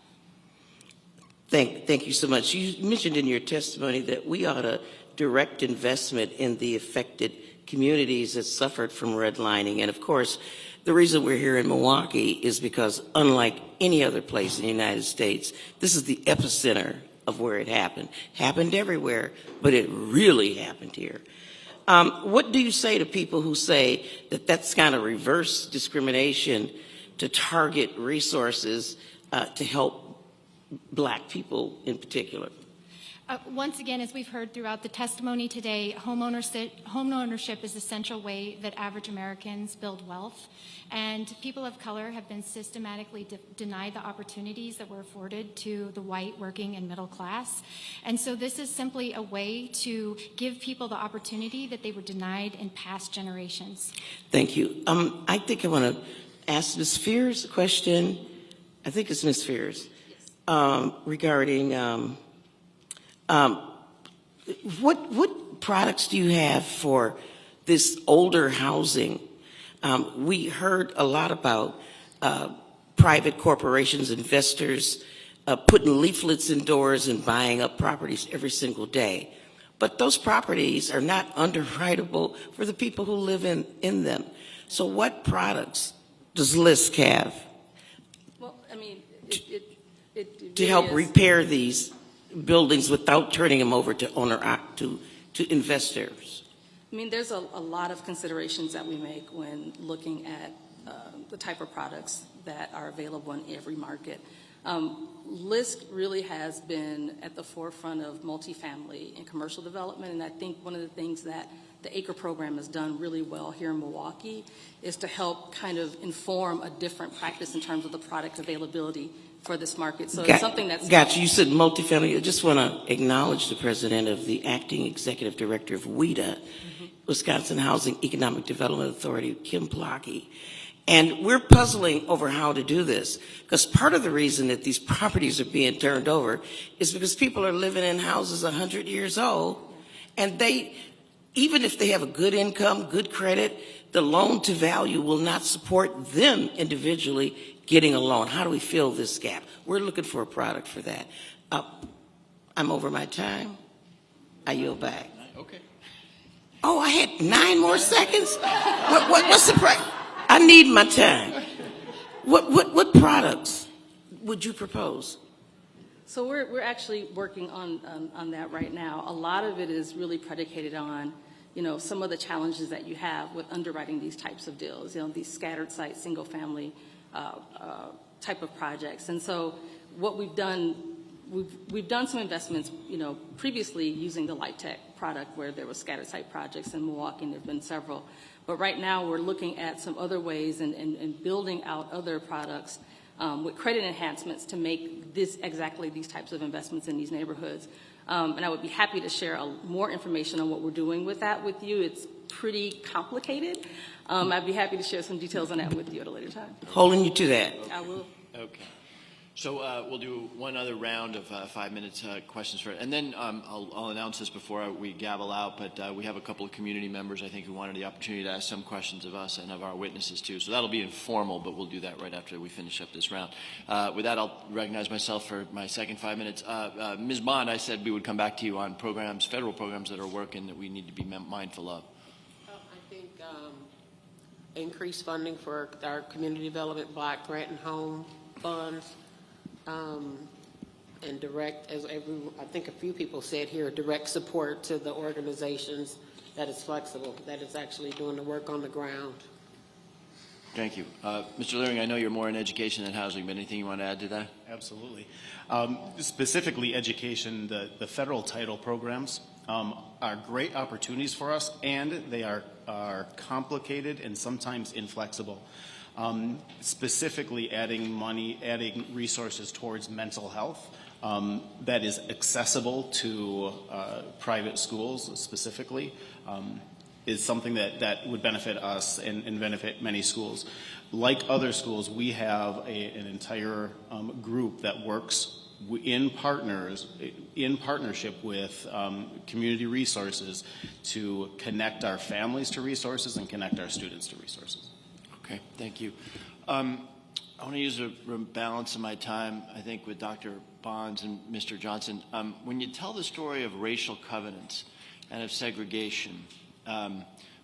Thank you so much. You mentioned in your testimony that we ought to direct investment in the affected communities that suffered from redlining. And of course, the reason we're here in Milwaukee is because unlike any other place in the United States, this is the epicenter of where it happened. Happened everywhere, but it really happened here. What do you say to people who say that that's kind of reverse discrimination to target resources to help black people in particular? Once again, as we've heard throughout the testimony today, homeownership is the central way that average Americans build wealth, and people of color have been systematically denied the opportunities that were afforded to the white working and middle class. And so this is simply a way to give people the opportunity that they were denied in past generations. Thank you. I think I want to ask Ms. Fears a question. I think it's Ms. Fears, regarding what products do you have for this older housing? We heard a lot about private corporations, investors putting leaflets indoors and buying up properties every single day. But those properties are not underwritable for the people who live in them. So what products does LISC have? Well, I mean, it to really help is. repair these buildings without turning them over to investors? I mean, there's a lot of considerations that we make when looking at the type of products that are available in every market. LISC really has been at the forefront of multifamily and commercial development, and I think one of the things that the ACRE program has done really well here in Milwaukee is to help kind of inform a different practice in terms of the product availability for this market. So it's something that's... Got you. You said multifamily. I just want to acknowledge the president of the acting executive director of WEDA, Wisconsin Housing Economic Development Authority, Kim Blocky. And we're puzzling over how to do this, because part of the reason that these properties are being turned over is because people are living in houses 100 years old, and they, even if they have a good income, good credit, the loan to value will not support them individually getting a loan. How do we fill this gap? We're looking for a product for that. I'm over my time. I yield back. Okay. Oh, I had 9 more seconds? What's the price? I need my time. What products would you propose? So we're actually working on that right now. A lot of it is really predicated on, some of the challenges that you have with underwriting these types of deals, these scattered site, single family type of projects. And so what we've done, we've done some investments, previously using the Light Tech product where there were scattered site projects in Milwaukee, and there have been several. But right now we're looking at some other ways and building out other products with credit enhancements to make exactly these types of investments in these neighborhoods. And I would be happy to share more information on what we're doing with that with you. It's pretty complicated. I'd be happy to share some details on that with you at a later time. Holding you to that. I will. Okay. So we'll do one other round of 5 minutes questions for it. And then I'll announce this before we gavel out, but we have a couple of community members, I think, who wanted the opportunity to ask some questions of us and of our witnesses, too. So that'll be informal, but we'll do that right after we finish up this round. With that, I'll recognize myself for my second 5 minutes. Ms. Bond, I said we would come back to you on programs, federal programs that are working that we need to be mindful of. I think increased funding for our community development block grant and home funds. And direct, I think a few people said here, direct support to the organizations that is flexible, that is actually doing the work on the ground. Thank you. Mr. Leering, I know you're more in education than housing, but anything you want to add to that? Absolutely. Specifically education, the federal title programs are great opportunities for us, and they are complicated and sometimes inflexible. Specifically adding resources towards mental health that is accessible to private schools specifically is something that would benefit us and benefit many schools. Like other schools, we have an entire group that works in partnership with community resources to connect our families to resources and connect our students to resources. Okay, thank you. I want to use a balance of my time, I think, with Dr. Bonds and Mr. Johnson. When you tell the story of racial covenants and of segregation,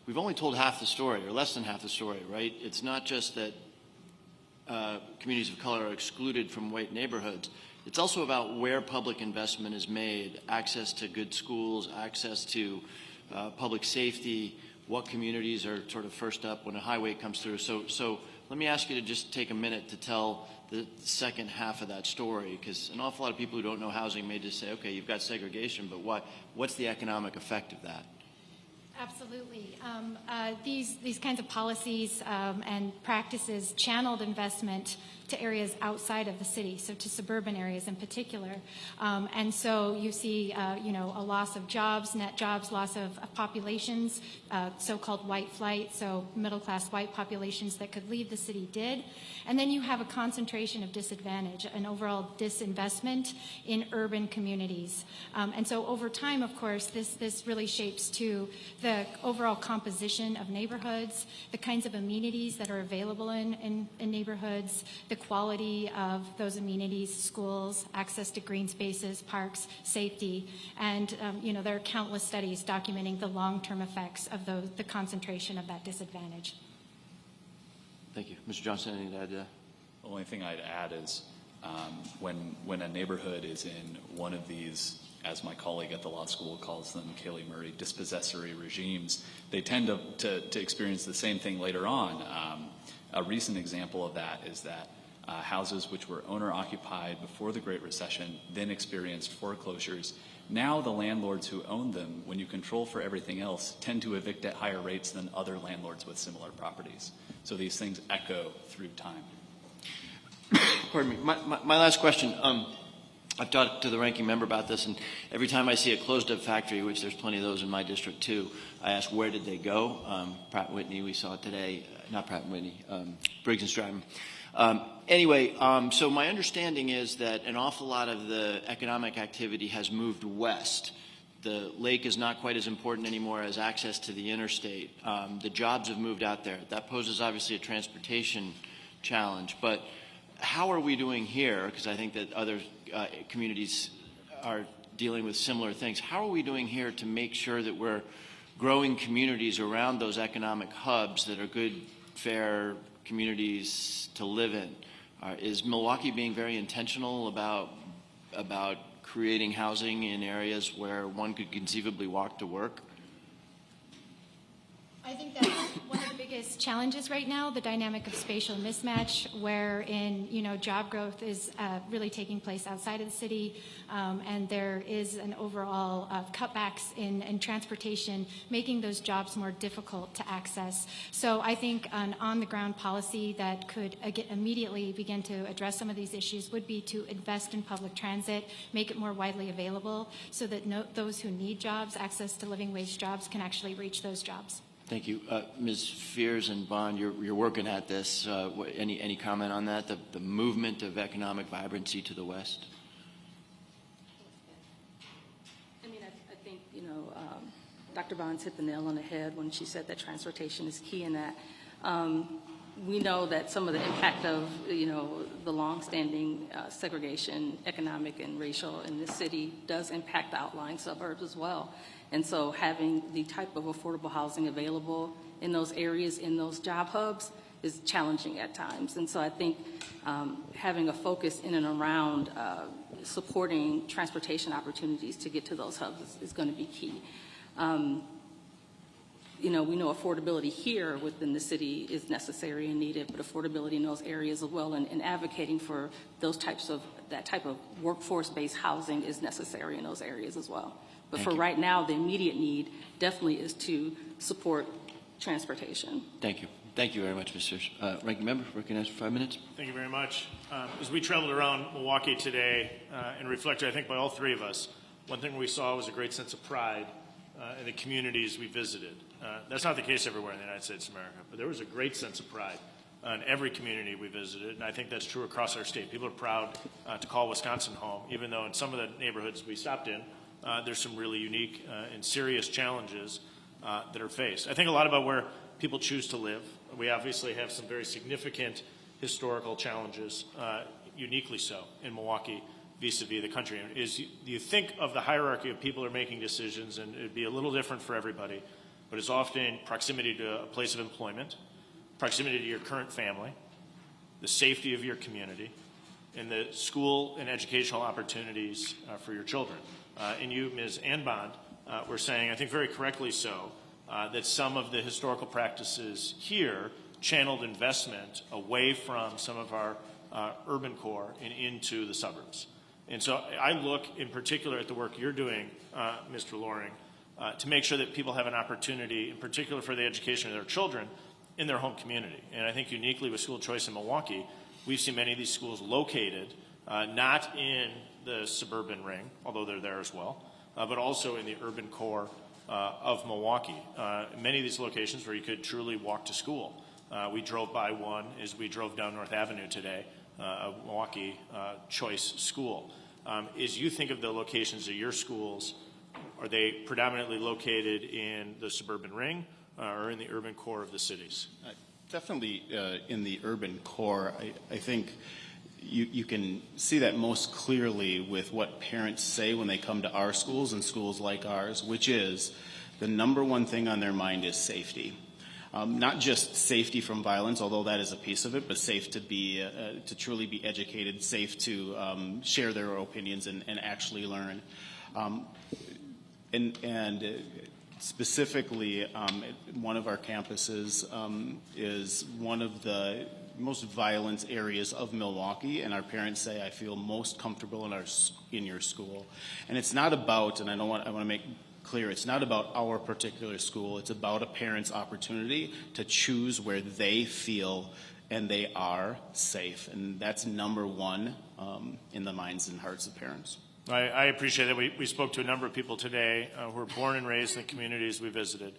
we've only told half the story, or less than half the story, right? It's not just that communities of color are excluded from white neighborhoods. It's also about where public investment is made, access to good schools, access to public safety, what communities are sort of first up when a highway comes through. So let me ask you to just take a minute to tell the second half of that story, because an awful lot of people who don't know housing may just say, okay, you've got segregation, but what's the economic effect of that? Absolutely. These kinds of policies and practices channeled investment to areas outside of the city, so to suburban areas in particular. And so you see, a loss of jobs, net jobs, loss of populations, so-called white flight, so middle-class white populations that could leave the city did. And then you have a concentration of disadvantage, an overall disinvestment in urban communities. And so over time, of course, this really shapes to the overall composition of neighborhoods, the kinds of amenities that are available in neighborhoods, the quality of those amenities, schools, access to green spaces, parks, safety. And, there are countless studies documenting the long-term effects of the concentration of that disadvantage. Thank you. Mr. Johnson, anything to add to that? The only thing I'd add is when a neighborhood is in one of these, as my colleague at the law school calls them, Kaylee Murray, dispossessory regimes, they tend to experience the same thing later on. A recent example of that is that houses which were owner-occupied before the Great Recession then experienced foreclosures. Now the landlords who own them, when you control for everything else, tend to evict at higher rates than other landlords with similar properties. So these things echo through time. Pardon me. My last question. I've talked to the ranking member about this, and every time I see a closed-up factory, which there's plenty of those in my district too, I ask, where did they go? Pratt & Whitney, we saw it today. Not Pratt & Whitney, Briggs & Stratton. So my understanding is that an awful lot of the economic activity has moved west. The lake is not quite as important anymore as access to the interstate. The jobs have moved out there. That poses obviously a transportation challenge, but how are we doing here? Because I think that other communities are dealing with similar things. How are we doing here to make sure that we're growing communities around those economic hubs that are good, fair communities to live in? Is Milwaukee being very intentional about creating housing in areas where one could conceivably walk to work? I think that's one of the biggest challenges right now, the dynamic of spatial mismatch, wherein job growth is really taking place outside of the city, and there is an overall cutbacks in transportation, making those jobs more difficult to access. So I think an on-the-ground policy that could immediately begin to address some of these issues would be to invest in public transit, make it more widely available, so that those who need jobs, access to living wage jobs, can actually reach those jobs. Thank you. Ms. Fears and Bond, you're working at this. Any comment on that, the movement of economic vibrancy to the west? I think, Dr. Bonds hit the nail on the head when she said that transportation is key in that. We know that some of the impact of, the longstanding segregation, economic and racial in this city does impact the outlying suburbs as well. And so having the type of affordable housing available in those areas, in those job hubs, is challenging at times. And so I think having a focus in and around supporting transportation opportunities to get to those hubs is going to be key. We know affordability here within the city is necessary and needed, but affordability in those areas as well, and advocating for that type of workforce-based housing is necessary in those areas as well. But for right now, the immediate need definitely is to support transportation. Thank you. Thank you very much, Mr. Ranking Member. Recognized for 5 minutes. Thank you very much. As we traveled around Milwaukee today and reflected, I think, by all three of us, one thing we saw was a great sense of pride in the communities we visited. That's not the case everywhere in the United States of America, but there was a great sense of pride in every community we visited, and I think that's true across our state. People are proud to call Wisconsin home, even though in some of the neighborhoods we stopped in, there's some really unique and serious challenges that are faced. I think a lot about where people choose to live. We obviously have some very significant historical challenges, uniquely so, in Milwaukee vis-a-vis the country. You think of the hierarchy of people who are making decisions, and it'd be a little different for everybody, but it's often proximity to a place of employment, proximity to your current family, the safety of your community, and the school and educational opportunities for your children. And you, Ms. Ann Bond, were saying, I think very correctly so, that some of the historical practices here channeled investment away from some of our urban core and into the suburbs. And so I look in particular at the work you're doing, Mr. Loring, to make sure that people have an opportunity, in particular for the education of their children, in their home community. And I think uniquely with school choice in Milwaukee, we've seen many of these schools located not in the suburban ring, although they're there as well, but also in the urban core of Milwaukee. Many of these locations where you could truly walk to school. We drove by one as we drove down North Avenue today, a Milwaukee choice school. As you think of the locations of your schools, are they predominantly located in the suburban ring or in the urban core of the cities? Definitely in the urban core. I think you can see that most clearly with what parents say when they come to our schools and schools like ours, which is the number one thing on their mind is safety. Not just safety from violence, although that is a piece of it, but safe to be to truly be educated, safe to share their opinions and actually learn. And specifically, one of our campuses is one of the most violent areas of Milwaukee, and our parents say, I feel most comfortable in your school. And it's not about, and I want to make clear, it's not about our particular school, it's about a parent's opportunity to choose where they feel and they are safe. And that's number one in the minds and hearts of parents. I appreciate that. We spoke to a number of people today who were born and raised in the communities we visited,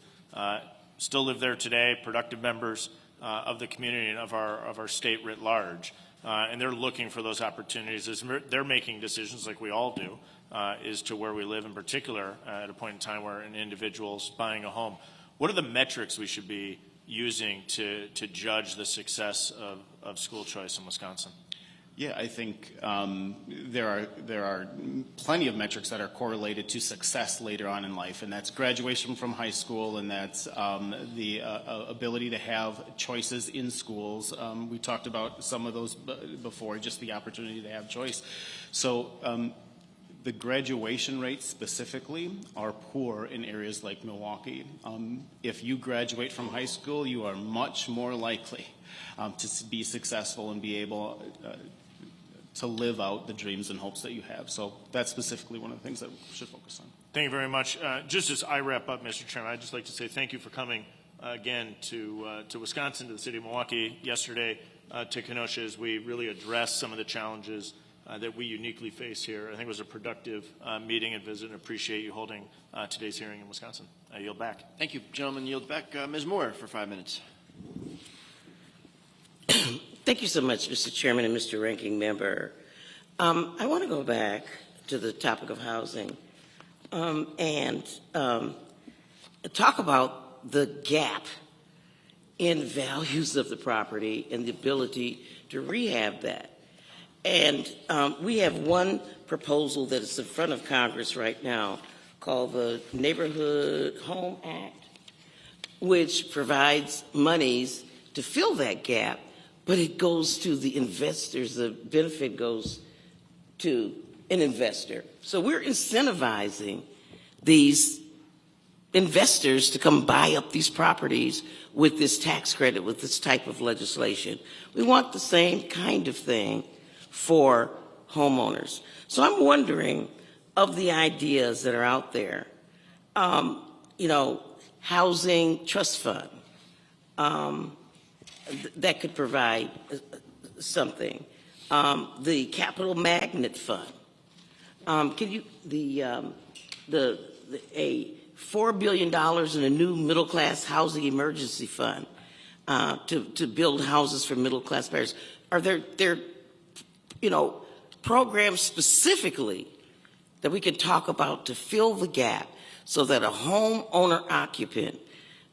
still live there today, productive members of the community and of our state writ large. And they're looking for those opportunities as they're making decisions like we all do as to where we live in particular at a point in time where an individual's buying a home. What are the metrics we should be using to judge the success of school choice in Wisconsin? Yeah, I think there are plenty of metrics that are correlated to success later on in life, and that's graduation from high school, and that's the ability to have choices in schools. We talked about some of those before, just the opportunity to have choice. So the graduation rates specifically are poor in areas like Milwaukee. If you graduate from high school, you are much more likely to be successful and be able to live out the dreams and hopes that you have. So that's specifically one of the things that we should focus on. Thank you very much. Just as I wrap up, Mr. Chairman, I'd just like to say thank you for coming again to Wisconsin, to the city of Milwaukee yesterday, to Kenosha, as we really address some of the challenges that we uniquely face here. I think it was a productive meeting and visit, and appreciate you holding today's hearing in Wisconsin. I yield back. Thank you, gentlemen. Yield back. Ms. Moore for 5 minutes. Thank you so much, Mr. Chairman and Mr. Ranking Member. I want to go back to the topic of housing and talk about the gap in values of the property and the ability to rehab that. And we have one proposal that is in front of Congress right now called the Neighborhood Home Act, which provides monies to fill that gap, but it goes to the investors. The benefit goes to an investor. So we're incentivizing these investors to come buy up these properties with this tax credit, with this type of legislation. We want the same kind of thing for homeowners. So I'm wondering, of the ideas that are out there, housing trust fund, that could provide something. The capital magnet fund. A $4 billion in a new middle class housing emergency fund to build houses for middle class buyers. Are there programs specifically that we can talk about to fill the gap so that a homeowner occupant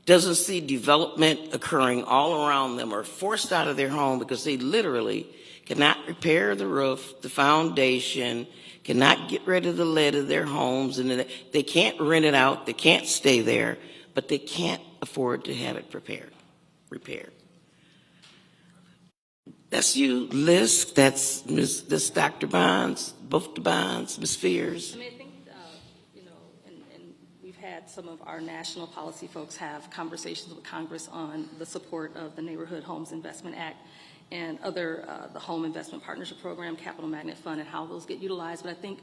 doesn't see development occurring all around them or forced out of their home because they literally cannot repair the roof, the foundation, cannot get rid of the lead of their homes, and they can't rent it out, they can't stay there, but they can't afford to have it repaired. That's you, Liz, that's Dr. Bonds, both the Bonds, Ms. Fears. I mean, I think, and we've had that some of our national policy folks have conversations with Congress on the support of the Neighborhood Homes Investment Act and other, the Home Investment Partnership Program, Capital Magnet Fund, and how those get utilized. But I think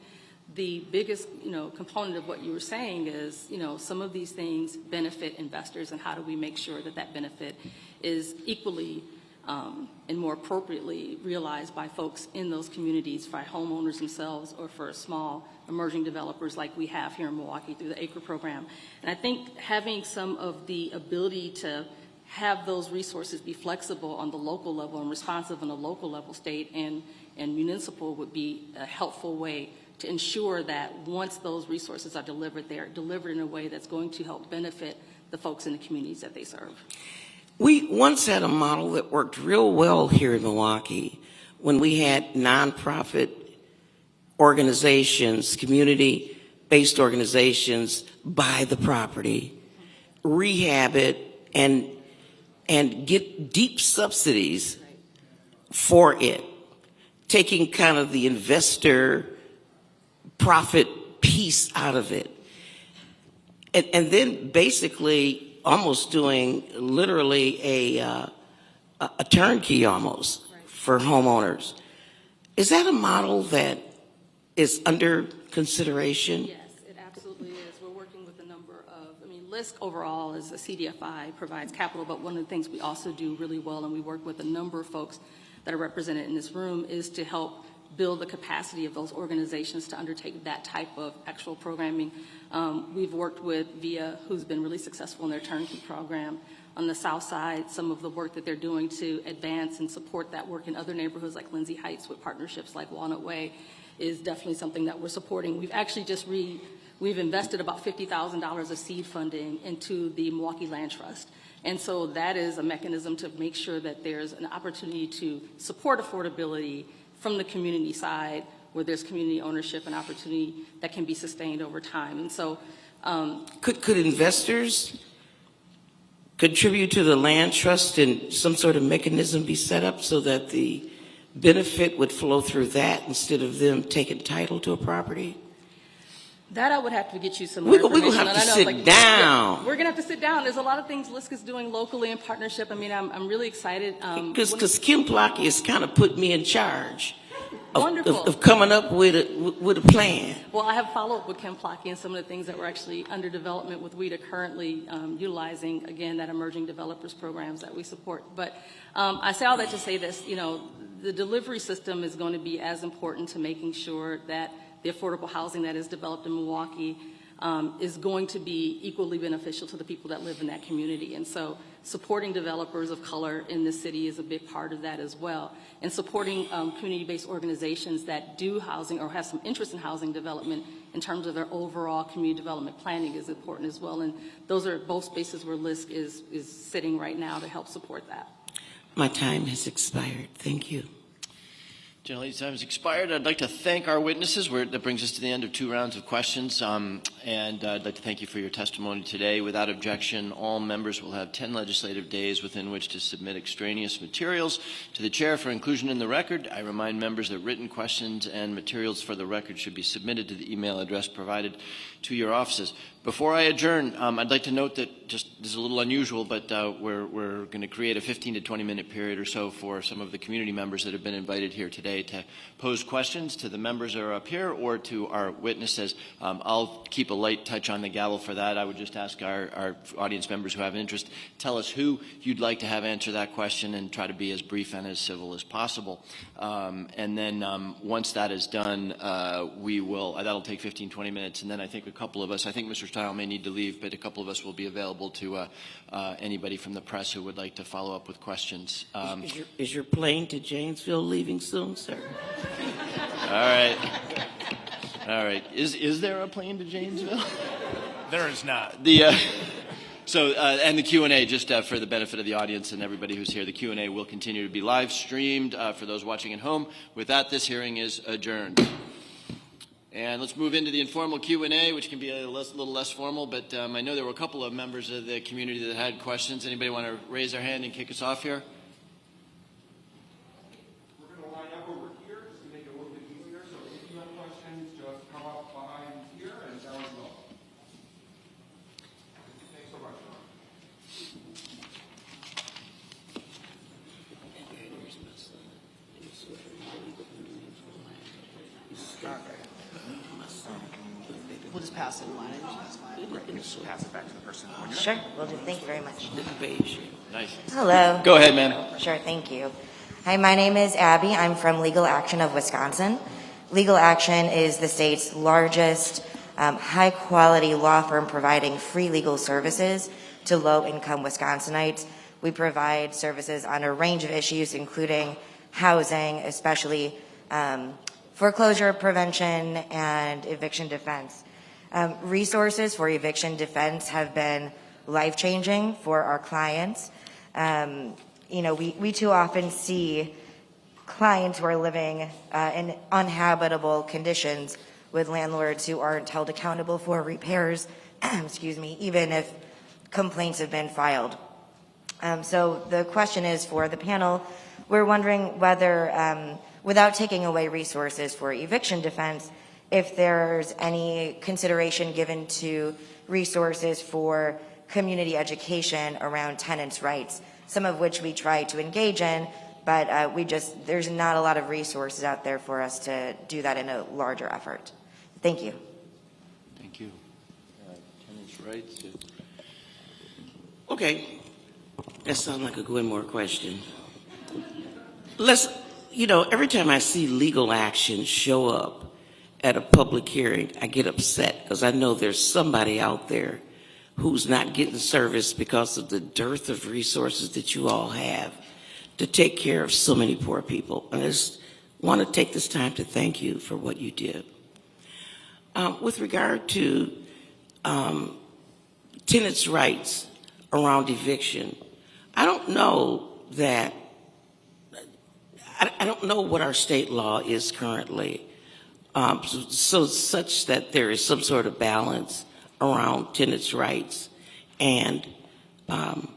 the biggest, component of what you were saying is, some of these things benefit investors, and how do we make sure that that benefit is equally and more appropriately realized by folks in those communities, by homeowners themselves, or for small emerging developers like we have here in Milwaukee through the ACRE program. And I think having some of the ability to have those resources be flexible on the local level and responsive on the local level, state and municipal, would be a helpful way to ensure that once those resources are delivered, they are delivered in a way that's going to help benefit the folks in the communities that they serve. We once had a model that worked real well here in Milwaukee when we had nonprofit organizations, community-based organizations buy the property, rehab it, and get deep subsidies for it, taking kind of the investor profit piece out of it. And then basically almost doing literally a turnkey almost for homeowners. Is that a model that is under consideration? Yes, it absolutely is. We're working with a number of, LISC overall is a CDFI, provides capital, but one of the things we also do really well, and we work with a number of folks that are represented in this room, is to help build the capacity of those organizations to undertake that type of actual programming. We've worked with VIA, who's been really successful in their turnkey program. On the south side, some of the work that they're doing to advance and support that work in other neighborhoods like Lindsay Heights with partnerships like Walnut Way is definitely something that we're supporting. We've actually we've invested about $50,000 of seed funding into the Milwaukee Land Trust. And so that is a mechanism to make sure that there's an opportunity to support affordability from the community side, where there's community ownership and opportunity that can be sustained over time. And so could investors contribute to the land trust and some sort of mechanism be set up so that the benefit would flow through that instead of them taking title to a property? That I would have to get you some more information. We're going to have to sit down. We're going to have to sit down. There's a lot of things LISC is doing locally in partnership. I'm really excited. Because Kim Plotky has kind of put me in charge Wonderful. of coming up with a plan. Well, I have followed up with Kim Plotky and some of the things that we're actually under development with WIDA currently utilizing, again, that emerging developers programs that we support. But I say all that to say this, the delivery system is going to be as important to making sure that the affordable housing that is developed in Milwaukee is going to be equally beneficial to the people that live in that community. And so supporting developers of color in the city is a big part of that as well. And supporting community-based organizations that do housing or have some interest in housing development in terms of their overall community development planning is important as well. And those are both spaces where LISC is sitting right now to help support that. My time has expired. Thank you. Gentlelady's time has expired. I'd like to thank our witnesses. That brings us to the end of 2 rounds of questions. And I'd like to thank you for your testimony today. Without objection, all members will have 10 legislative days within which to submit extraneous materials to the chair for inclusion in the record. I remind members that written questions and materials for the record should be submitted to the email address provided to your offices. Before I adjourn, I'd like to note that this is a little unusual, but we're going to create a 15 to 20 minute period or so for some of the community members that have been invited here today to pose questions to the members that are up here or to our witnesses. I'll keep a light touch on the gavel for that. I would just ask our audience members who have an interest, tell us who you'd like to have answer that question and try to be as brief and as civil as possible. And then once that is done, that'll take 15, 20 minutes, and then I think a couple of us, I think Mr. Stile may need to leave, but a couple of us will be available to anybody from the press who would like to follow up with questions. Is your plane to Janesville leaving soon, sir? All right. Is there a plane to Janesville? There is not. And the Q&A, just for the benefit of the audience and everybody who's here, the Q&A will continue to be live streamed for those watching at home. With that, this hearing is adjourned. And let's move into the informal Q&A, which can be a little less formal, but I know there were a couple of members of the community that had questions. Anybody want to raise their hand and kick us off here? We're going to line up over here just to make it a little bit easier. So if you have questions, just come up behind here and down below. pass it along. Pass it back to the person. Sure, will do. Thank you very much. Nice. Hello. Go ahead, man. Sure, thank you. Hi, my name is Abby. I'm from Legal Action of Wisconsin. Legal Action is the state's largest high-quality law firm providing free legal services to low-income Wisconsinites. We provide services on a range of issues, including housing, especially foreclosure prevention and eviction defense. Resources for eviction defense have been life-changing for our clients. We too often see clients who are living in uninhabitable conditions with landlords who aren't held accountable for repairs, excuse me, even if complaints have been filed. So the question is for the panel, we're wondering whether, without taking away resources for eviction defense, if there's any consideration given to resources for community education around tenants' rights, some of which we try to engage in, but there's not a lot of resources out there for us to do that in a larger effort. Thank you. Thank you. Tenants' rights. Okay, that sounds like a Gwenmore question. Every time I see legal action show up at a public hearing, I get upset because I know there's somebody out there who's not getting service because of the dearth of resources that you all have to take care of so many poor people. And I just want to take this time to thank you for what you did. With regard to tenants' rights around eviction, I don't know what our state law is currently, so such that there is some sort of balance around tenants' rights and the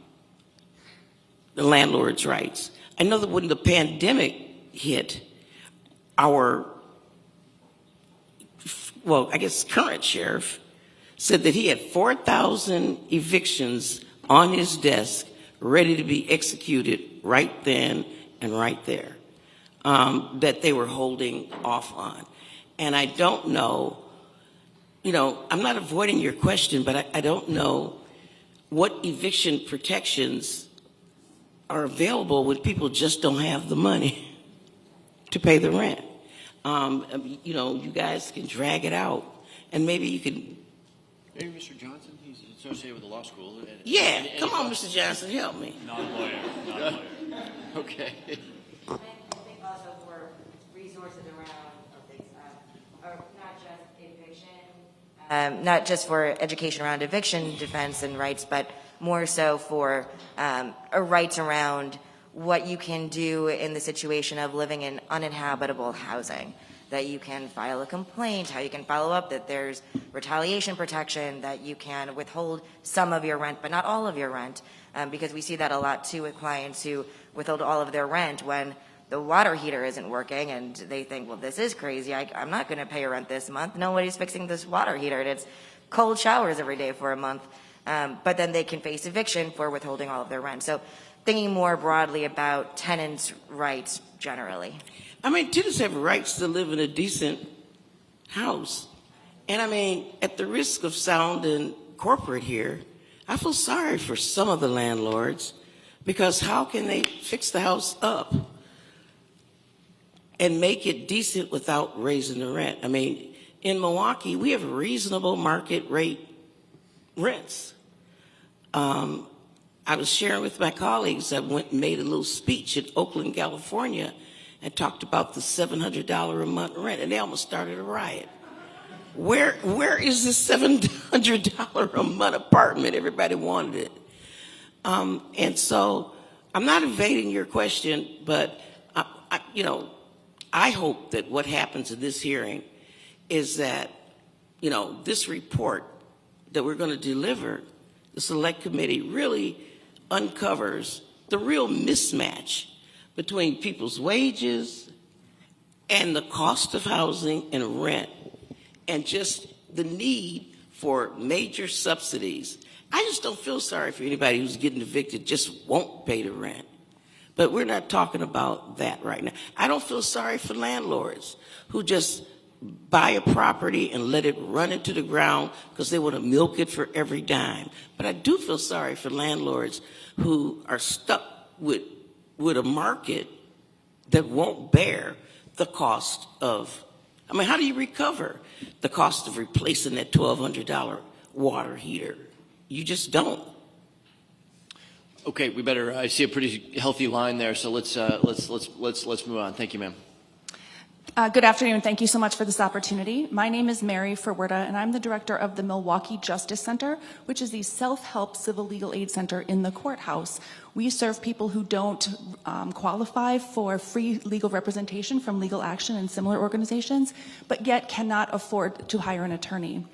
landlord's rights. I know that when the pandemic hit, current sheriff said that he had 4,000 evictions on his desk ready to be executed right then and right there, that they were holding off on. And I don't know, I'm not avoiding your question, but I don't know what eviction protections are available when people just don't have the money to pay the rent. You guys can drag it out, and maybe you can. Maybe Mr. Johnson, he's associated with the law school. Yeah, come on, Mr. Johnson, help me. Non-lawyer. Okay. I think also for resources around not just for education around eviction defense and rights, but more so for rights around what you can do in the situation of living in uninhabitable housing, that you can file a complaint, how you can follow up, that there's retaliation protection, that you can withhold some of your rent, but not all of your rent, because we see that a lot too with clients who withhold all of their rent when the water heater isn't working and they think, well, this is crazy. I'm not going to pay rent this month. Nobody's fixing this water heater. And it's cold showers every day for a month. But then they can face eviction for withholding all of their rent. So thinking more broadly about tenants' rights generally. Tenants have rights to live in a decent house. And at the risk of sounding corporate here, I feel sorry for some of the landlords, because how can they fix the house up and make it decent without raising the rent? In Milwaukee, we have reasonable market rate rents. I was sharing with my colleagues, I went and made a little speech in Oakland, California, and talked about the $700 a month rent, and they almost started a riot. Where is this $700 a month apartment? Everybody wanted it. And so I'm not evading your question, but I hope that what happens in this hearing is that, this report that we're going to deliver, the Select Committee really uncovers the real mismatch between people's wages and the cost of housing and rent, and just the need for major subsidies. I just don't feel sorry for anybody who's getting evicted, just won't pay the rent. But we're not talking about that right now. I don't feel sorry for landlords who just buy a property and let it run into the ground because they want to milk it for every dime. But I do feel sorry for landlords who are stuck with a market that won't bear the cost of, I mean, how do you recover the cost of replacing that $1,200 water heater? You just don't. Okay, we better, I see a pretty healthy line there, so let's move on. Thank you, ma'am. Good afternoon. Thank you so much for this opportunity. My name is Mary Ferwerda, and I'm the director of the Milwaukee Justice Center, which is the self-help civil legal aid center in the courthouse. We serve people who don't qualify for free legal representation from Legal Action and similar organizations, but yet cannot afford to hire an attorney.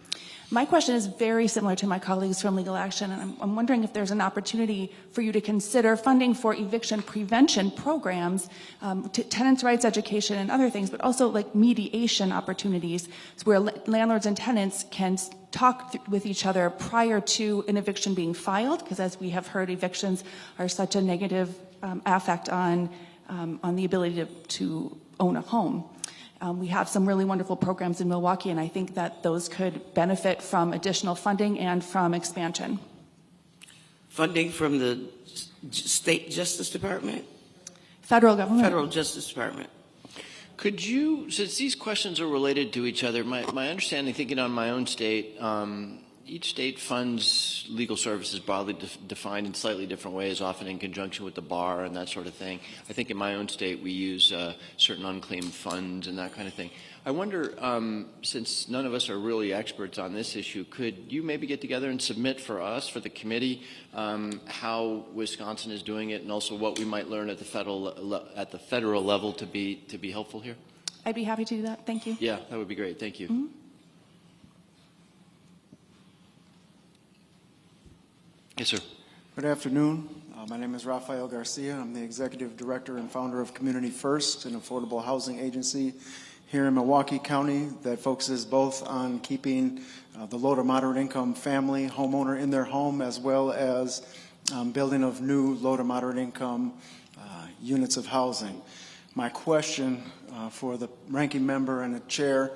My question is very similar to my colleagues from Legal Action, and I'm wondering if there's an opportunity for you to consider funding for eviction prevention programs, tenants' rights education and other things, but also like mediation opportunities where landlords and tenants can talk with each other prior to an eviction being filed, because as we have heard, evictions are such a negative affect on the ability to own a home. We have some really wonderful programs in Milwaukee, and I think that those could benefit from additional funding and from expansion. Funding from the State Justice Department? Federal government. Federal Justice Department. Could you, since these questions are related to each other, my understanding, thinking on my own state, each state funds legal services broadly defined in slightly different ways, often in conjunction with the bar and that sort of thing. I think in my own state we use certain unclaimed funds and that kind of thing. I wonder, since none of us are really experts on this issue, could you maybe get together and submit for us, for the committee, how Wisconsin is doing it and also what we might learn at the federal level to be helpful here? I'd be happy to do that. Thank you. Yeah, that would be great. Thank you. Mm-hmm. Yes, sir. Good afternoon. My name is Rafael Garcia. I'm the Executive Director and founder of Community First, an affordable housing agency here in Milwaukee County that focuses both on keeping the low to moderate income family homeowner in their home, as well as building of new low to moderate income units of housing. My question for the ranking member and the chair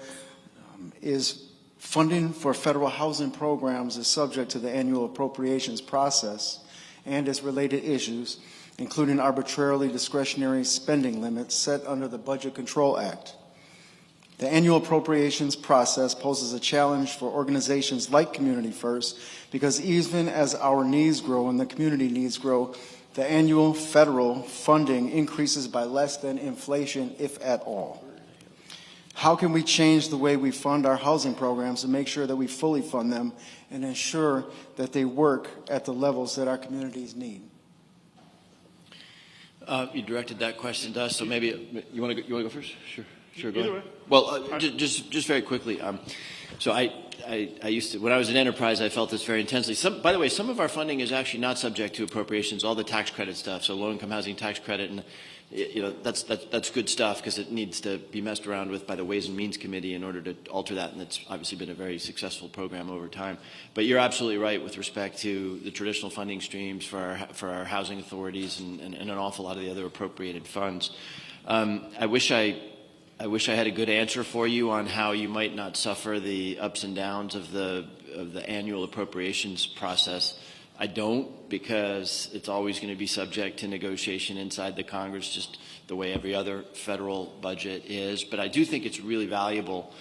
is, funding for federal housing programs is subject to the annual appropriations process and its related issues, including arbitrarily discretionary spending limits set under the Budget Control Act. The annual appropriations process poses a challenge for organizations like Community First because even as our needs grow and the community needs grow, the annual federal funding increases by less than inflation, if at all. How can we change the way we fund our housing programs to make sure that we fully fund them and ensure that they work at the levels that our communities need? You directed that question to us, so maybe you want to go first? Sure. Go Either ahead. way. Well, just very quickly. So I used to, when I was at Enterprise, I felt this very intensely. By the way, some of our funding is actually not subject to appropriations. All the tax credit stuff, so low-income housing tax credit, and that's good stuff because it needs to be messed around with by the Ways and Means Committee in order to alter that, and it's obviously been a very successful program over time. But you're absolutely right with respect to the traditional funding streams for our housing authorities and an awful lot of the other appropriated funds. I wish I had a good answer for you on how you might not suffer the ups and downs of the annual appropriations process. I don't, because it's always going to be subject to negotiation inside the Congress, just the way every other federal budget is. But I do think it's really valuable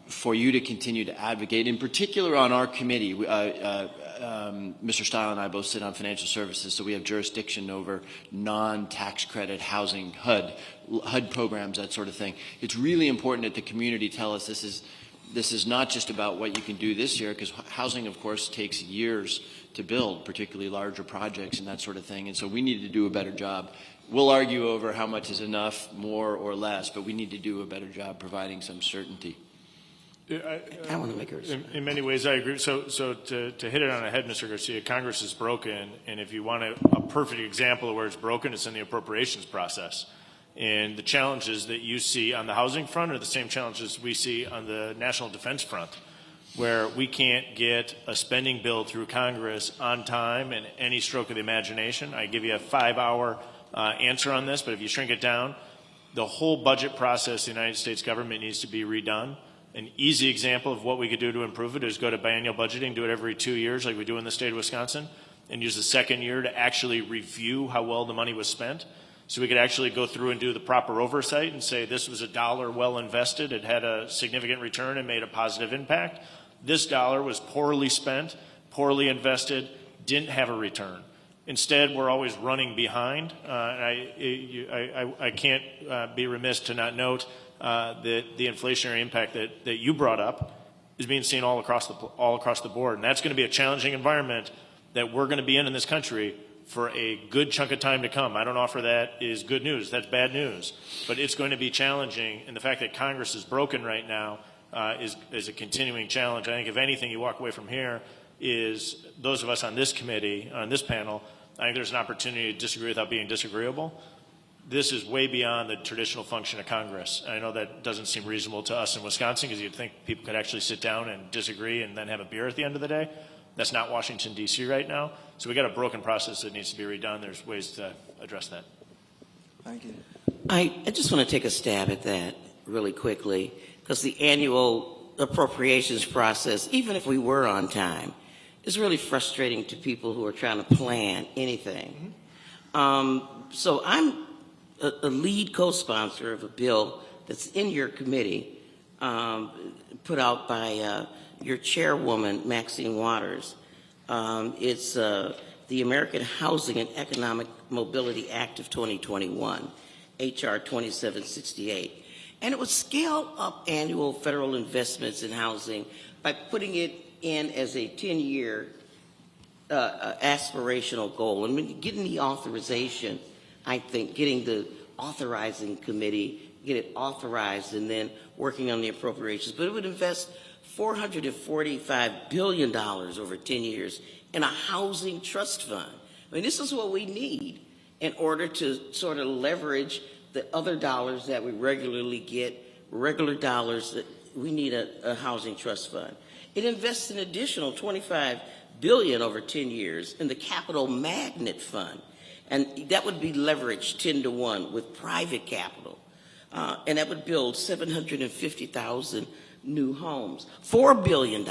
for you to continue to advocate, in particular on our committee. Mr. Stile and I both sit on financial services, so we have jurisdiction over non-tax credit housing, HUD programs, that sort of thing. It's really important that the community tell us this is not just about what you can do this year, because housing, of course, takes years to build, particularly larger projects and that sort of thing. And so we need to do a better job. We'll argue over how much is enough, more or less, but we need to do a better job providing some certainty. I want to make in many ways, I agree. So to hit it on the head, Mr. Garcia, Congress is broken, and if you want a perfect example of where it's broken, it's in the appropriations process. And the challenges that you see on the housing front are the same challenges we see on the national defense front, where we can't get a spending bill through Congress on time and any stroke of the imagination. I give you a 5-hour answer on this, but if you shrink it down, the whole budget process in the United States government needs to be redone. An easy example of what we could do to improve it is go to biennial budgeting, do it every 2 years like we do in the state of Wisconsin, and use the second year to actually review how well the money was spent. So we could actually go through and do the proper oversight and say this was a dollar well invested, it had a significant return and made a positive impact. This dollar was poorly spent, poorly invested, didn't have a return. Instead, we're always running behind. I can't be remiss to not note that the inflationary impact that you brought up is being seen all across the board. And that's going to be a challenging environment that we're going to be in this country for a good chunk of time to come. I don't offer that is good news. That's bad news. But it's going to be challenging, and the fact that Congress is broken right now is a continuing challenge. I think if anything you walk away from here is those of us on this committee, on this panel, I think there's an opportunity to disagree without being disagreeable. This is way beyond the traditional function of Congress. I know that doesn't seem reasonable to us in Wisconsin because you'd think people could actually sit down and disagree and then have a beer at the end of the day. That's not Washington, D.C. right now. So we got a broken process that needs to be redone. There's ways to address that. Thank you. I just want to take a stab at that really quickly, because the annual appropriations process, even if we were on time, is really frustrating to people who are trying to plan anything. So I'm a lead co-sponsor of a bill that's in your committee, put out by your chairwoman, Maxine Waters. It's the American Housing and Economic Mobility Act of 2021, H.R. 2768. And it would scale up annual federal investments in housing by putting it in as a 10-year aspirational goal. And getting the authorization, I think, getting the authorizing committee, get it authorized, and then working on the appropriations. But it would invest $445 billion over 10 years in a housing trust fund. I mean, this is what we need in order to sort of leverage the other dollars that we regularly get, regular dollars that we need a housing trust fund. It invests an additional $25 billion over 10 years in the Capital Magnet Fund. And that would be leveraged 10 to 1 with private capital. And that would build 750,000 new homes. $4 billion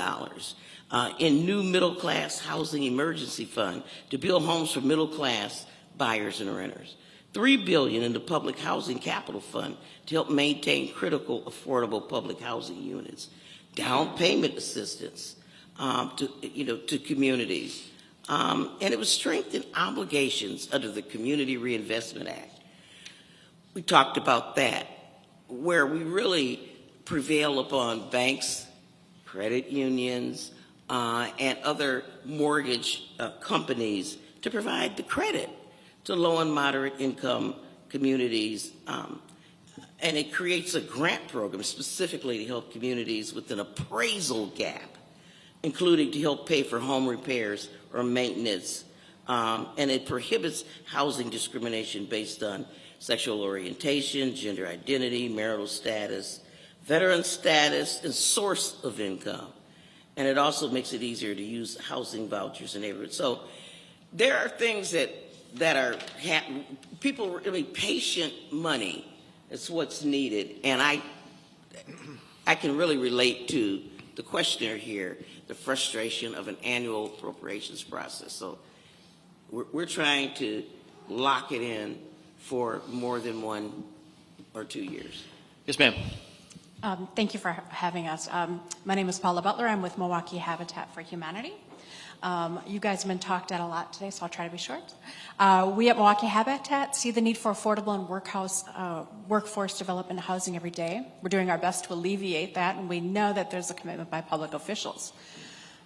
in new middle-class housing emergency fund to build homes for middle-class buyers and renters. $3 billion in the Public Housing Capital Fund to help maintain critical, affordable public housing units. Down payment assistance to communities. And it would strengthen obligations under the Community Reinvestment Act. We talked about that, where we really prevail upon banks, credit unions, and other mortgage companies to provide the credit to low and moderate income communities. And it creates a grant program specifically to help communities with an appraisal gap, including to help pay for home repairs or maintenance. And it prohibits housing discrimination based on sexual orientation, gender identity, marital status, veteran status, and source of income. And it also makes it easier to use housing vouchers in neighborhoods. So there are things that are people really patient money. It's what's needed. And I can really relate to the questioner here, the frustration of an annual appropriations process. So we're trying to lock it in for more than 1 or 2 years. Yes, ma'am. Thank you for having us. My name is Paula Butler. I'm with Milwaukee Habitat for Humanity. You guys have been talked at a lot today, so I'll try to be short. We at Milwaukee Habitat see the need for affordable and workforce development housing every day. We're doing our best to alleviate that, and we know that there's a commitment by public officials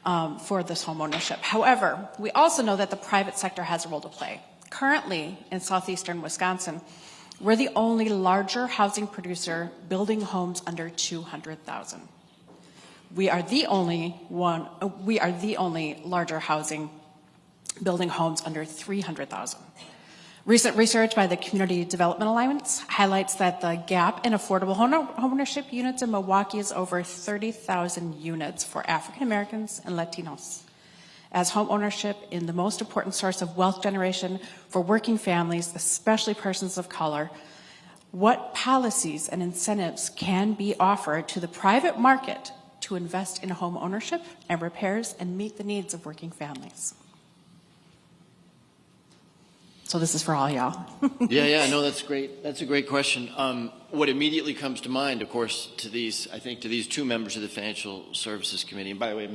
for this home ownership. However, we also know that the private sector has a role to play. Currently, in southeastern Wisconsin, we're the only larger housing producer building homes under 200,000. We are the only larger housing building homes under 300,000. Recent research by the Community Development Alliance highlights that the gap in affordable homeownership units in Milwaukee is over 30,000 units for African Americans and Latinos, as home ownership is the most important source of wealth generation for working families, especially persons of color, What policies and incentives can be offered to the private market to invest in home ownership and repairs and meet the needs of working families? So this is for all y'all. Yeah, no, that's great. That's a great question. What immediately comes to mind, of course, to these two members of the Financial Services Committee, and by the way,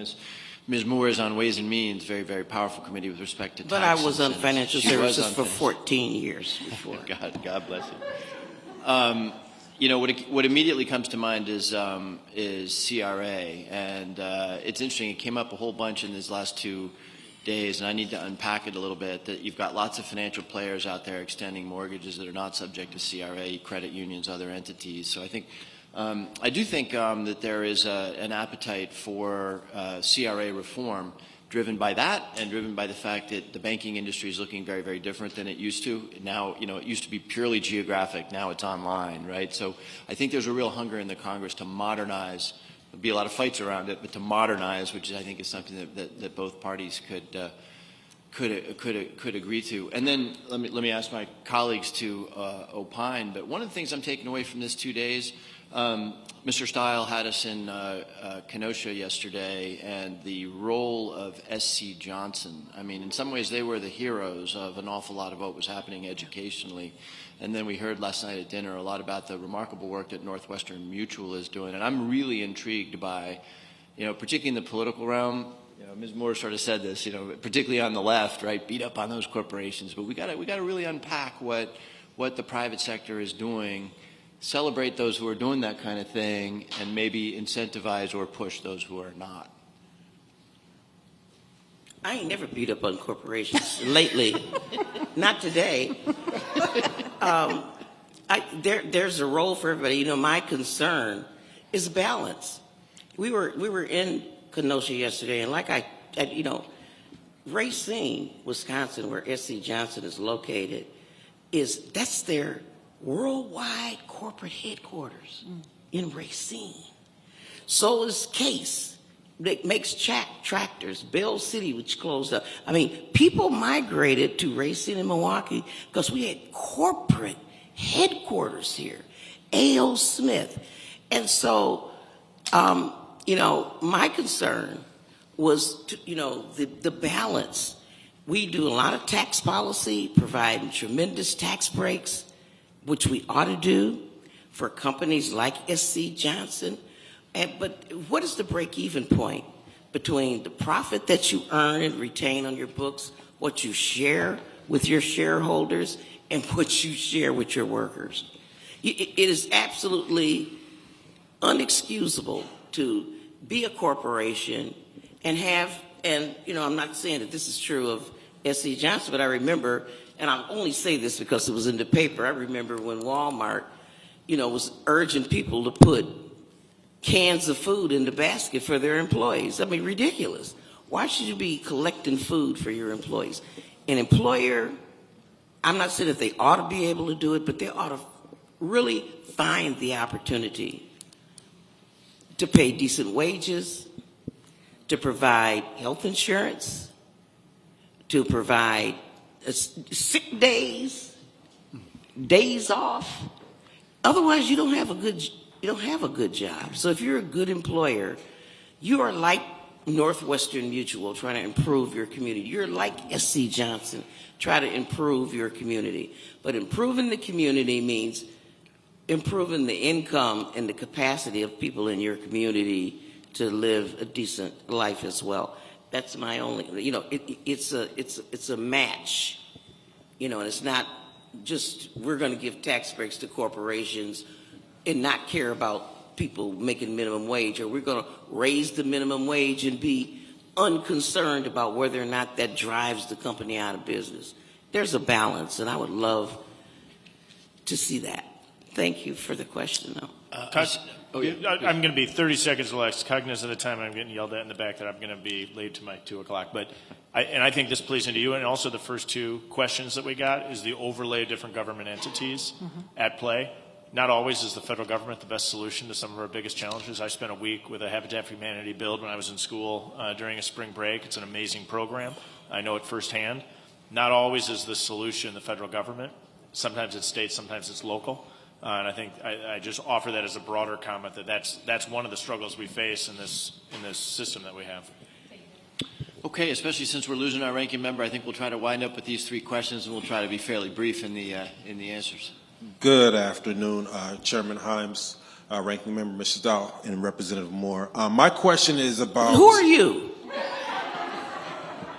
Ms. Moore is on Ways and Means, very, very powerful committee with respect to taxes. But I was on financial She was services on for financial- 14 years before. God bless you. You know, what immediately comes to mind is CRA, and it's interesting. It came up a whole bunch in these last 2 days, and I need to unpack it a little bit. That you've got lots of financial players out there extending mortgages that are not subject to CRA, credit unions, other entities. So I do think that there is an appetite for CRA reform, driven by that and driven by the fact that the banking industry is looking very, very different than it used to. Now, you know, it used to be purely geographic. Now it's online, right? So I think there's a real hunger in the Congress to modernize. There'll be a lot of fights around it, but to modernize, which I think is something that both parties could agree to. And then let me ask my colleagues to opine. But one of the things I'm taking away from this 2 days, Mr. Stile had us in Kenosha yesterday, and the role of S.C. Johnson. I mean, in some ways, they were the heroes of an awful lot of what was happening educationally. And then we heard last night at dinner a lot about the remarkable work that Northwestern Mutual is doing. And I'm really intrigued by, you know, particularly in the political realm. You know, Ms. Moore sort of said this, you know, particularly on the left, right, beat up on those corporations. But we got to really unpack what the private sector is doing, celebrate those who are doing that kind of thing, and maybe incentivize or push those who are not. I ain't never beat up on corporations lately. Not today. There's a role for everybody. You know, my concern is balance. We were in Kenosha yesterday, and like you know, Racine, Wisconsin, where S.C. Johnson is located, that's their worldwide corporate headquarters in Racine. So is Case. That makes tractors. Bell City, which closed up. I mean, people migrated to Racine and Milwaukee because we had corporate headquarters here. A.O. Smith. And so, you know, my concern was, the balance. We do a lot of tax policy, providing tremendous tax breaks, which we ought to do for companies like S.C. Johnson. But what is the break-even point between the profit that you earn and retain on your books, what you share with your shareholders, and what you share with your workers? It is absolutely unexcusable to be a corporation and I'm not saying that this is true of S.C. Johnson, but I remember, and I only say this because it was in the paper, I remember when Walmart, was urging people to put cans of food in the basket for their employees. I mean, ridiculous. Why should you be collecting food for your employees? An employer, I'm not saying that they ought to be able to do it, but they ought to really find the opportunity to pay decent wages, to provide health insurance, to provide sick days, days off. Otherwise, you don't have a good job. So if you're a good employer, you are like Northwestern Mutual, trying to improve your community. You're like S.C. Johnson, try to improve your community. But improving the community means improving the income and the capacity of people in your community to live a decent life as well. That's my only, it's a match, and it's not just we're going to give tax breaks to corporations and not care about people making minimum wage, or we're going to raise the minimum wage and be unconcerned about whether or not that drives the company out of business. There's a balance, and I would love to see that. Thank you for the question, though. I'm going to be 30 seconds less, cognizant of the time. I'm getting yelled at in the back that I'm going to be late to my 2 o'clock. But I think this plays into you, and also the first two questions that we got is the overlay of different government entities at play. Not always is the federal government the best solution to some of our biggest challenges. I spent a week with a Habitat for Humanity build when I was in school during a spring break. It's an amazing program. I know it firsthand. Not always is the solution the federal government. Sometimes it's state, sometimes it's local. And I think I just offer that as a broader comment that's one of the struggles we face in this system that we have. Okay, especially since we're losing our ranking member, I think we'll try to wind up with these 3 questions, and we'll try to be fairly brief in the answers. Good afternoon, Chairman Himes, Ranking Member Mr. Dahl, and Representative Moore. My question is about... Who are you?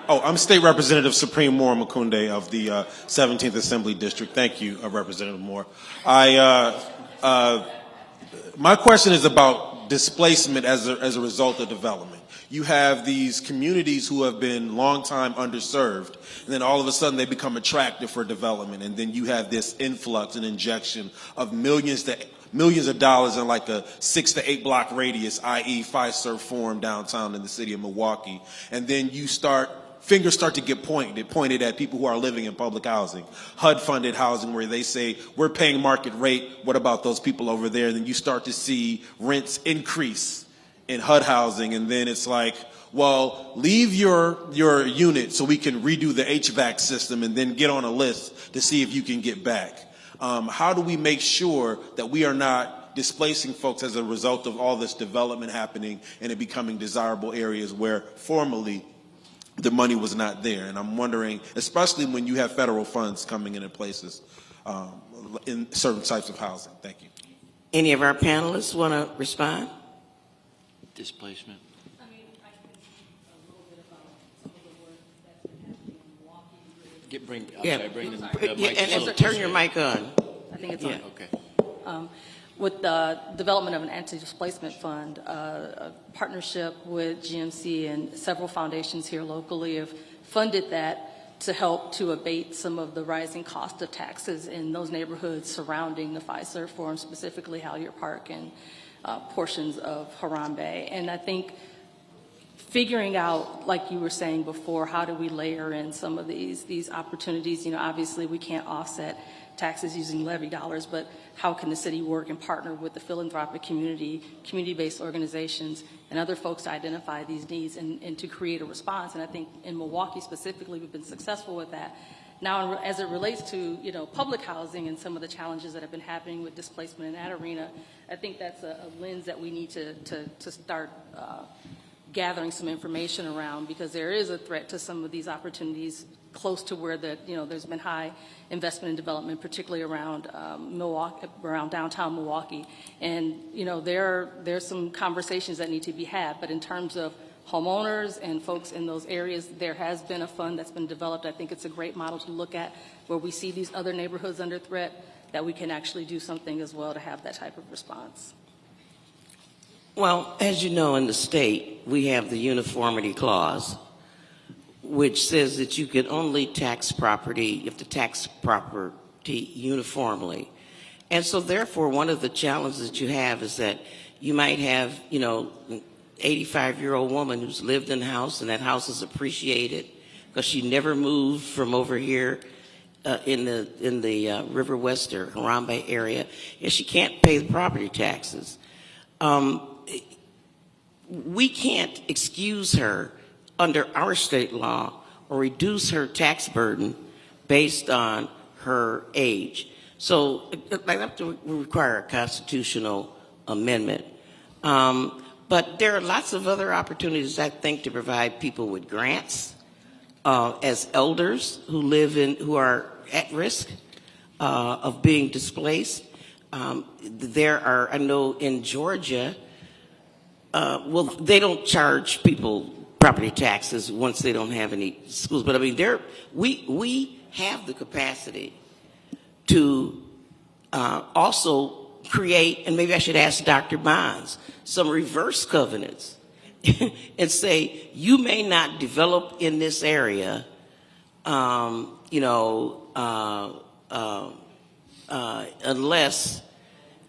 Oh, I'm State Representative Supreme Moore Makunde of the 17th Assembly District. Thank you, Representative Moore. My question is about displacement as a result of development. You have these communities who have been long time underserved, and then all of a sudden they become attractive for development, and then you have this influx and injection of millions of dollars in like a 6 to 8 block radius, i.e. Fiserv Forum downtown in the city of Milwaukee, and then fingers start to get pointed at people who are living in public housing, HUD-funded housing, where they say, we're paying market rate, what about those people over there? And then you start to see rents increase in HUD housing, and then it's like, well, leave your unit so we can redo the HVAC system and then get on a list to see if you can get back. How do we make sure that we are not displacing folks as a result of all this development happening and it becoming desirable areas where formerly the money was not there? And I'm wondering, especially when you have federal funds coming into places in certain types of housing. Thank you. Any of our panelists want to respond? Displacement. I mean, I can speak a little bit about some of the work that's been happening in Milwaukee. Bring the mic and turn your mic on. I think it's on. Okay. With the development of an anti-displacement fund, a partnership with GMC and several foundations here locally have funded that to help to abate some of the rising cost of taxes in those neighborhoods surrounding the Fiserv Forum, specifically Halyard Park and portions of Harambe. And I think figuring out, like you were saying before, how do we layer in some of these opportunities? Obviously we can't offset taxes using levy dollars, but how can the city work and partner with the philanthropic community, community-based organizations, and other folks to identify these needs and to create a response? And I think in Milwaukee specifically, we've been successful with that. Now, as it relates to public housing and some of the challenges that have been happening with displacement in that arena, I think that's a lens that we need to start gathering some information around, because there is a threat to some of these opportunities close to where there's been high investment and development, particularly around Milwaukee, around downtown Milwaukee. And there's some conversations that need to be had. But in terms of homeowners and folks in those areas, there has been a fund that's been developed. I think it's a great model to look at, where we see these other neighborhoods under threat, that we can actually do something as well to have that type of response. Well, as you know, in the state, we have the uniformity clause, which says that you can only tax property, you have to tax property uniformly. And so therefore, one of the challenges that you have is that you might have, an 85-year-old woman who's lived in a house, and that house is appreciated because she never moved from over here in the River West or Harambe area, and she can't pay the property taxes. We can't excuse her under our state law or reduce her tax burden based on her age. So I have to require a constitutional amendment. But there are lots of other opportunities, I think, to provide people with grants as elders who are at risk of being displaced. There are, I know in Georgia, they don't charge people property taxes once they don't have any schools. But I mean, we have the capacity to also create, and maybe I should ask Dr. Bonds, some reverse covenants and say, you may not develop in this area, unless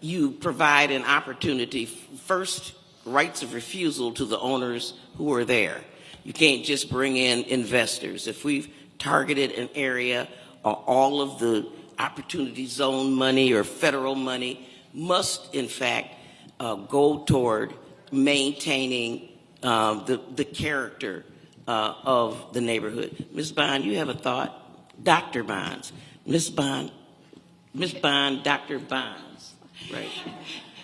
you provide an opportunity, first, rights of refusal to the owners who are there. You can't just bring in investors. If we've targeted an area, all of the opportunity zone money or federal money must, in fact, go toward maintaining the character of the neighborhood. Ms. Bond, you have a thought? Dr. Bonds. Ms. Bond, Dr. Bonds. Right.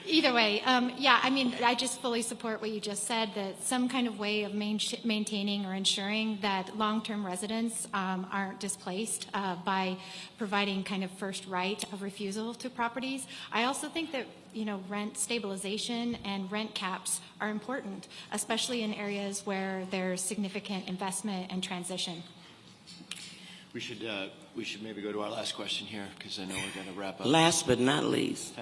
Either way, yeah, I mean, I just fully support what you just said, that some kind of way of maintaining or ensuring that long-term residents aren't displaced by providing kind of first right of refusal to properties. I also think that, you know, rent stabilization and rent caps are important, especially in areas where there's significant investment and transition. We should maybe go to our last question here, because I know we're going to wrap up. Last but not least.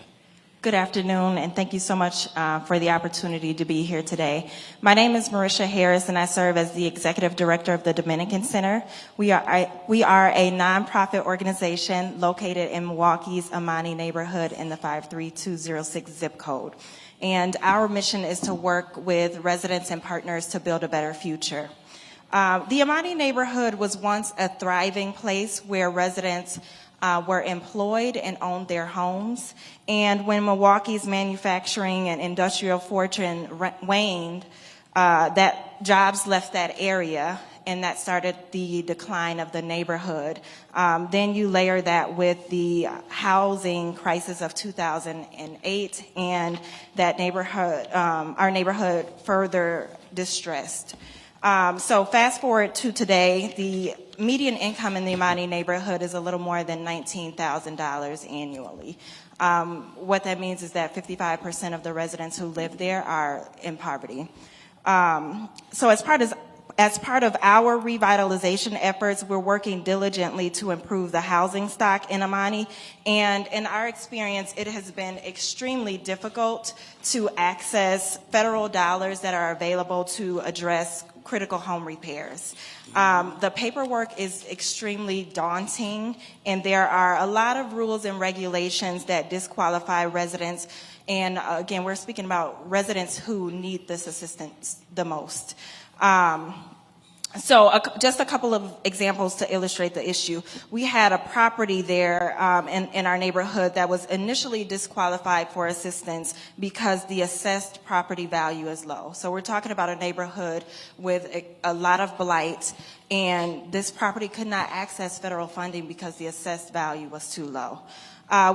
Good afternoon, and thank you so much for the opportunity to be here today. My name is Marisha Harris, and I serve as the Executive Director of the Dominican Center. We are a nonprofit organization located in Milwaukee's Amani neighborhood in the 53206 zip code. And our mission is to work with residents and partners to build a better future. The Amani neighborhood was once a thriving place where residents were employed and owned their homes. And when Milwaukee's manufacturing and industrial fortune waned, that jobs left that area, and that started the decline of the neighborhood. Then you layer that with the housing crisis of 2008, and that neighborhood, our neighborhood further distressed. So fast forward to today, the median income in the Amani neighborhood is a little more than $19,000 annually. What that means is that 55% of the residents who live there are in poverty. So as part of our revitalization efforts, we're working diligently to improve the housing stock in Amani. And in our experience, it has been extremely difficult to access federal dollars that are available to address critical home repairs. The paperwork is extremely daunting, and there are a lot of rules and regulations that disqualify residents. And again, we're speaking about residents who need this assistance the most. So just a couple of examples to illustrate the issue. We had a property there in our neighborhood that was initially disqualified for assistance because the assessed property value is low. So we're talking about a neighborhood with a lot of blight, and this property could not access federal funding because the assessed value was too low.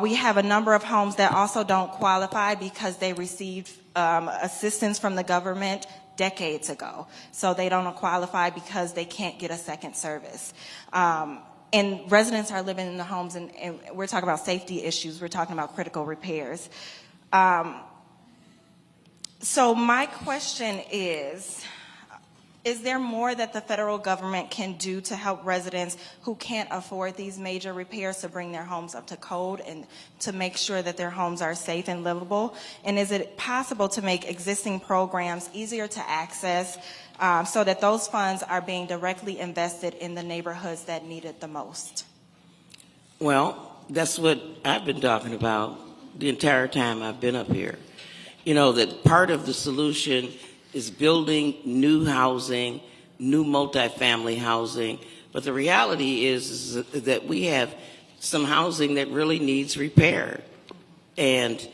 We have a number of homes that also don't qualify because they received assistance from the government decades ago. So they don't qualify because they can't get a second service. And residents are living in the homes, and we're talking about safety issues. We're talking about critical repairs. So my question is there more that the federal government can do to help residents who can't afford these major repairs to bring their homes up to code and to make sure that their homes are safe and livable? And is it possible to make existing programs easier to access so that those funds are being directly invested in the neighborhoods that need it the most? Well, that's what I've been talking about the entire time I've been up here. You know, that part of the solution is building new housing, new multifamily housing. But the reality is that we have some housing that really needs repair. And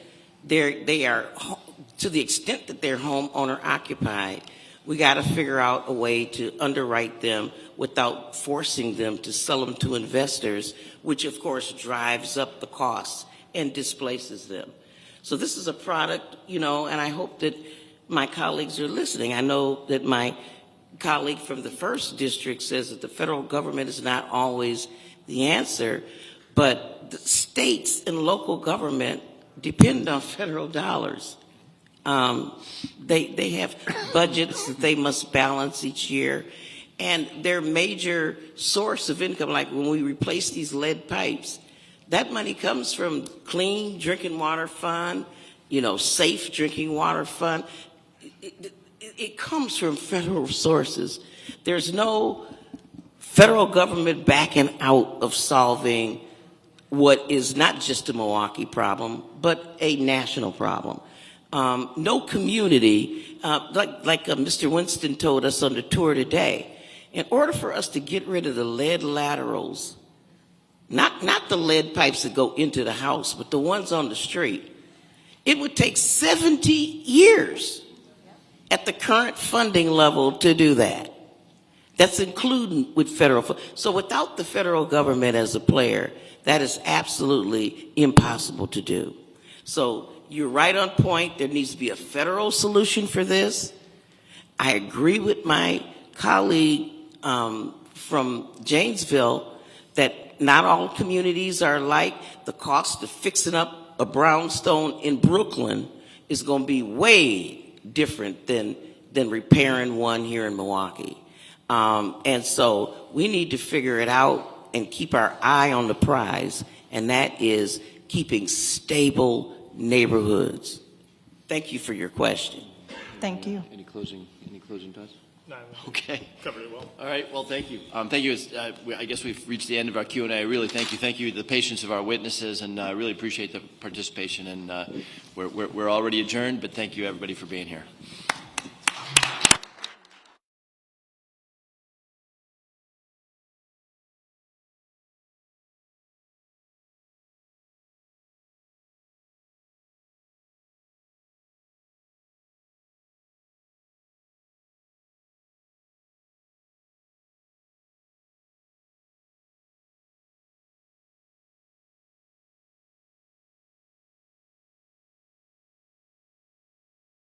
they are, to the extent that they're homeowner occupied, we got to figure out a way to underwrite them without forcing them to sell them to investors, which of course drives up the costs and displaces them. So this is a product, you know, and I hope that my colleagues are listening. I know that my colleague from the first district says that the federal government is not always the answer, but the states and local government depend on federal dollars. They have budgets that they must balance each year, and their major source of income, like when we replace these lead pipes, that money comes from Clean Drinking Water Fund, you know, Safe Drinking Water Fund. It comes from federal sources. There's no federal government backing out of solving what is not just a Milwaukee problem, but a national problem. No community, like Mr. Winston told us on the tour today, in order for us to get rid of the lead laterals, not the lead pipes that go into the house, but the ones on the street, it would take 70 years at the current funding level to do that. That's including with federal funds. So without the federal government as a player, that is absolutely impossible to do. So you're right on point. There needs to be a federal solution for this. I agree with my colleague from Janesville that not all communities are alike. The cost of fixing up a brownstone in Brooklyn is going to be way different than repairing one here in Milwaukee. And so we need to figure it out and keep our eye on the prize, and that is keeping stable neighborhoods. Thank you for your question. Thank you. Any closing thoughts? No, Okay. covered it well. All right. Well, thank you. Thank you. I guess we've reached the end of our Q&A. I really thank you. Thank you, the patience of our witnesses, and I really appreciate the participation. And we're already adjourned, but thank you, everybody, for being here.